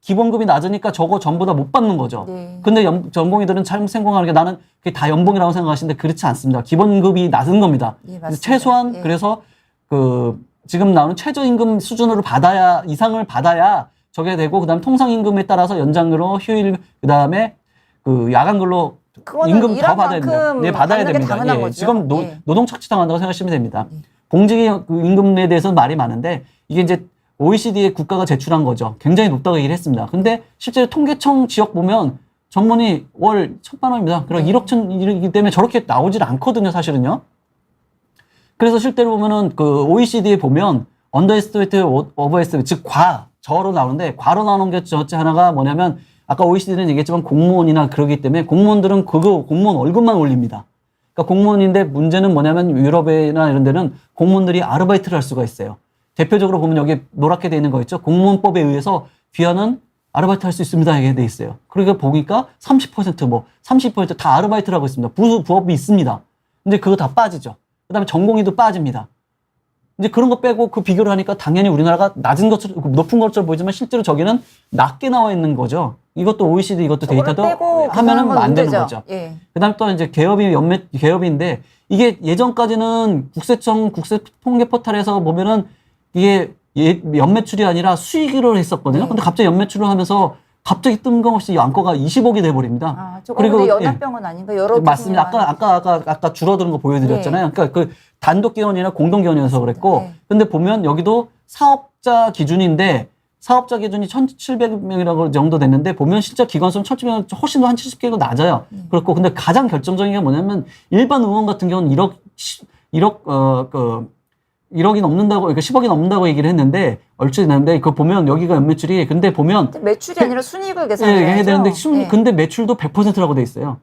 기본급이 낮으니까 저거 전부 다 못 받는 거죠. 네. 근데 전공의들은 잘못 생각하는 게 나는 그게 다 연봉이라고 생각하시는데 그렇지 않습니다. 기본급이 낮은 겁니다. 예, 맞습니다. 최소한 예. 그래서 그 지금 나오는 최저임금 수준으로 이상을 받아야 저게 되고, 그다음 통상임금에 따라서 연장근로, 휴일, 그다음에 그 야간 근로 그거는 임금 더 일한 받아야 됩니다. 만큼 네, 받아야 받는 게 됩니다. 당연한 예, 거죠. 지금 예. 노동착취당한다고 생각하시면 됩니다. 공직 임금에 대해서는 말이 많은데 이게 이제 OECD의 국가가 제출한 거죠. 굉장히 높다고 얘기를 했습니다. 근데 실제로 통계청 지역 보면 전문의 월 1,000만 원입니다. 그럼 1억 천이기 때문에 저렇게 나오질 않거든요, 사실은요. 그래서 실제로 보면은 그 OECD에 보면 언더에스티메이트, 오버에스티메이트, 즉 저로 나오는데 과로 나오는 게 저째 하나가 뭐냐면 아까 OECD는 얘기했지만 공무원이나 그러기 때문에 공무원들은 공무원 월급만 올립니다. 그러니까 공무원인데 문제는 뭐냐면 유럽이나 이런 데는 공무원들이 아르바이트를 할 수가 있어요. 대표적으로 보면 여기 노랗게 돼 있는 거 있죠. 공무원법에 의해서 귀하는 아르바이트 할 수 있습니다. 이게 돼 있어요. 그러니까 보니까 30% 30%다 아르바이트를 하고 있습니다. 부업이 있습니다. 근데 그거 다 빠지죠. 그 다음에 전공의도 빠집니다. 이제 그런 거 빼고 그 비교를 하니까 당연히 우리나라가 높은 것처럼 보이지만 실제로 저기는 낮게 나와 있는 거죠. 이것도 OECD 이것도 데이터도 하면은 안 되는 거죠. 예. 그다음 또 이제 개업인데 이게 예전까지는 국세통계 포털에서 보면은 이게 연매출이 아니라 수익으로 했었거든요. 근데 갑자기 연매출을 하면서 갑자기 뜬금없이 안과가 20억이 돼버립니다. 아, 저거 근데 연합병원 아닌가? 여러 맞습니다. 아까 줄어드는 거 보여드렸잖아요. 그러니까 그 단독 개원이나 공동 개원이어서 그랬고, 네. 근데 보면 여기도 사업자 기준인데 사업자 기준이 1,700명이라고 정도 됐는데 보면 실제 기관수는 1,700명 훨씬 더 한 70개가 낮아요. 그렇고 근데 가장 결정적인 게 뭐냐면 일반 의원 같은 경우는 1억이 넘는다고, 그러니까 10억이 넘는다고 얘기를 했는데, 얼추 되는데, 그거 보면 여기가 연매출이, 근데 보면. 매출이 아니라 순이익을 계산해야죠. 해야 되는데, 네. 근데 매출도 100%라고 돼 있어요.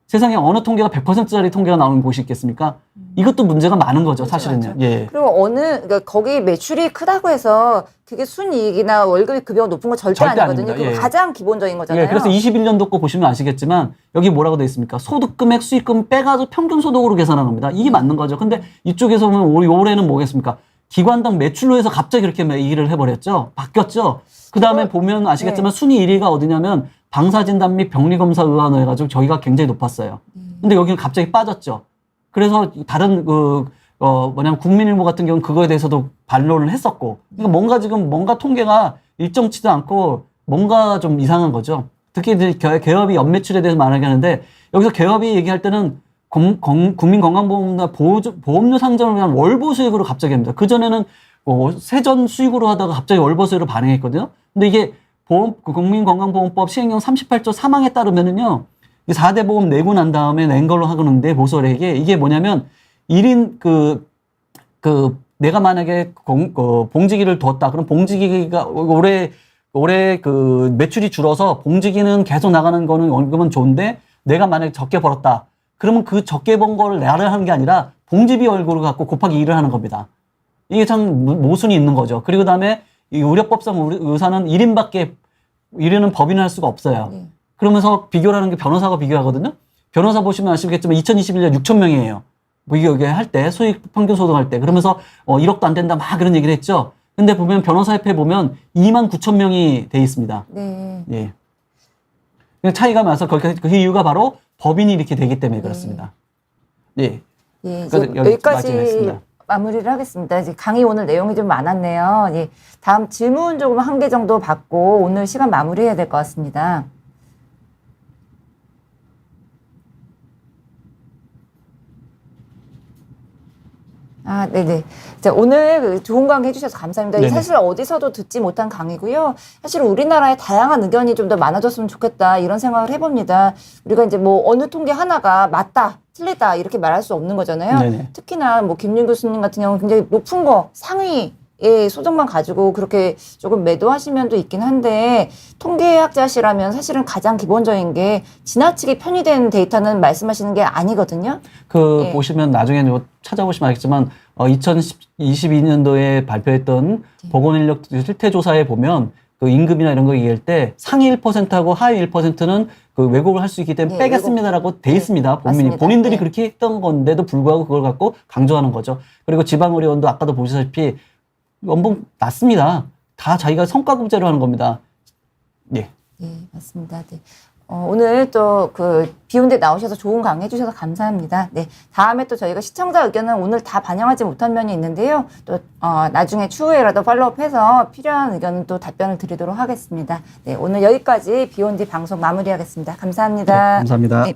세상에 어느 통계가 100%짜리 통계가 나오는 곳이 있겠습니까? 이것도 문제가 많은 거죠, 그렇죠, 사실은요. 맞죠. 예. 그리고 그러니까 거기 매출이 크다고 해서 그게 순이익이나 월급이 급여가 높은 건 절대 아니거든요. 아닙니다. 그거 예. 가장 기본적인 거잖아요. 예, 그래서 21년도 거 보시면 아시겠지만, 여기 뭐라고 돼 있습니까? 소득금액, 수익금 빼가지고 평균 소득으로 계산하는 겁니다. 이게 맞는 거죠. 근데 이쪽에서 보면 올해는 뭐겠습니까? 기관당 매출로 해서 갑자기 이렇게 얘기를 해버렸죠. 바뀌었죠. 그 다음에 보면 아시겠지만 순위 1위가 어디냐면 방사진단 및 병리검사의원을 해가지고 저희가 굉장히 높았어요. 근데 여기는 갑자기 빠졌죠. 그래서 다른 국민일보 같은 경우는 그거에 대해서도 반론을 했었고. 그러니까 뭔가 통계가 일정치도 않고 뭔가 좀 이상한 거죠. 특히 이제 개업이 연매출에 대해서 말하게 하는데 여기서 개업이 얘기할 때는 국민건강보험이나 보험료 상정을 위한 월보 수익으로 갑자기 합니다. 그전에는 세전 수익으로 하다가 갑자기 월보 수익으로 반영했거든요. 근데 이게 국민건강보험법 시행령 38조 3항에 따르면은요, 4대 보험 내고 난 다음에 낸 걸로 하는데 보수액이 이게 뭐냐면 1인 내가 만약에 봉지기를 뒀다. 그럼 봉지기가 올해 그 매출이 줄어서 봉지기는 계속 나가는 거는 원금은 좋은데 내가 만약에 적게 벌었다. 그러면 그 적게 번 거를 내를 하는 게 아니라 봉지비 월급을 갖고 곱하기 2를 하는 겁니다. 이게 참 모순이 있는 거죠. 그리고 그다음에 이 의료법상 의사는 1인은 법인을 할 수가 없어요. 그러면서 비교를 하는 게 변호사가 비교하거든요. 변호사 보시면 아시겠지만 2021년 6천 명이에요. 뭐 이게 할 때, 수익 평균 소득할 때. 그러면서 1억도 안 된다 막 그런 얘기를 했죠. 근데 보면 변호사협회 보면 2만 9천 명이 돼 있습니다. 네. 예. 차이가 나서 그 이유가 바로 법인이 이렇게 되기 때문에 그렇습니다. 예. 예, 이제 여기까지 마무리를 하겠습니다. 이제 강의 오늘 내용이 좀 많았네요. 예. 다음 질문 조금 한 개 정도 받고 오늘 시간 마무리해야 될 것 같습니다. 아, 네네. 자, 오늘 좋은 강의 해주셔서 감사합니다. 네네. 사실 어디서도 듣지 못한 강의고요. 사실 우리나라에 다양한 의견이 좀 더 많아졌으면 좋겠다 이런 생각을 해봅니다. 우리가 이제 뭐 어느 통계 하나가 맞다, 틀리다 이렇게 말할 수 없는 거잖아요. 네네. 특히나 뭐 김윤 교수님 같은 경우는 굉장히 높은 거 상위의 소득만 가지고 그렇게 조금 매도하신 면도 있긴 한데 통계학자시라면 사실은 가장 기본적인 게 지나치게 편의된 데이터는 말씀하시는 게 아니거든요. 예. 보시면 나중에 찾아보시면 알겠지만 2022년도에 발표했던 보건인력 실태조사에 보면 그 임금이나 이런 거 얘기할 때 상위 1%하고 하위 1%는 그 왜곡을 할 수 있기 때문에 빼겠습니다라고 돼 있습니다. 본인들이 그렇게 했던 건데도 불구하고 그걸 갖고 강조하는 거죠. 그리고 지방의료원도 아까도 보시다시피 연봉 낮습니다. 다 자기가 성과급제로 하는 겁니다. 예. 예, 맞습니다. 네. 오늘 또 비온대 나오셔서 좋은 강의 해주셔서 감사합니다. 네. 다음에 또 저희가 시청자 의견은 오늘 다 반영하지 못한 면이 있는데요. 또, 나중에 추후에라도 팔로우해서 필요한 의견은 또 답변을 드리도록 하겠습니다. 네. 오늘 여기까지 비온디 방송 마무리하겠습니다. 감사합니다. 네, 감사합니다. 네.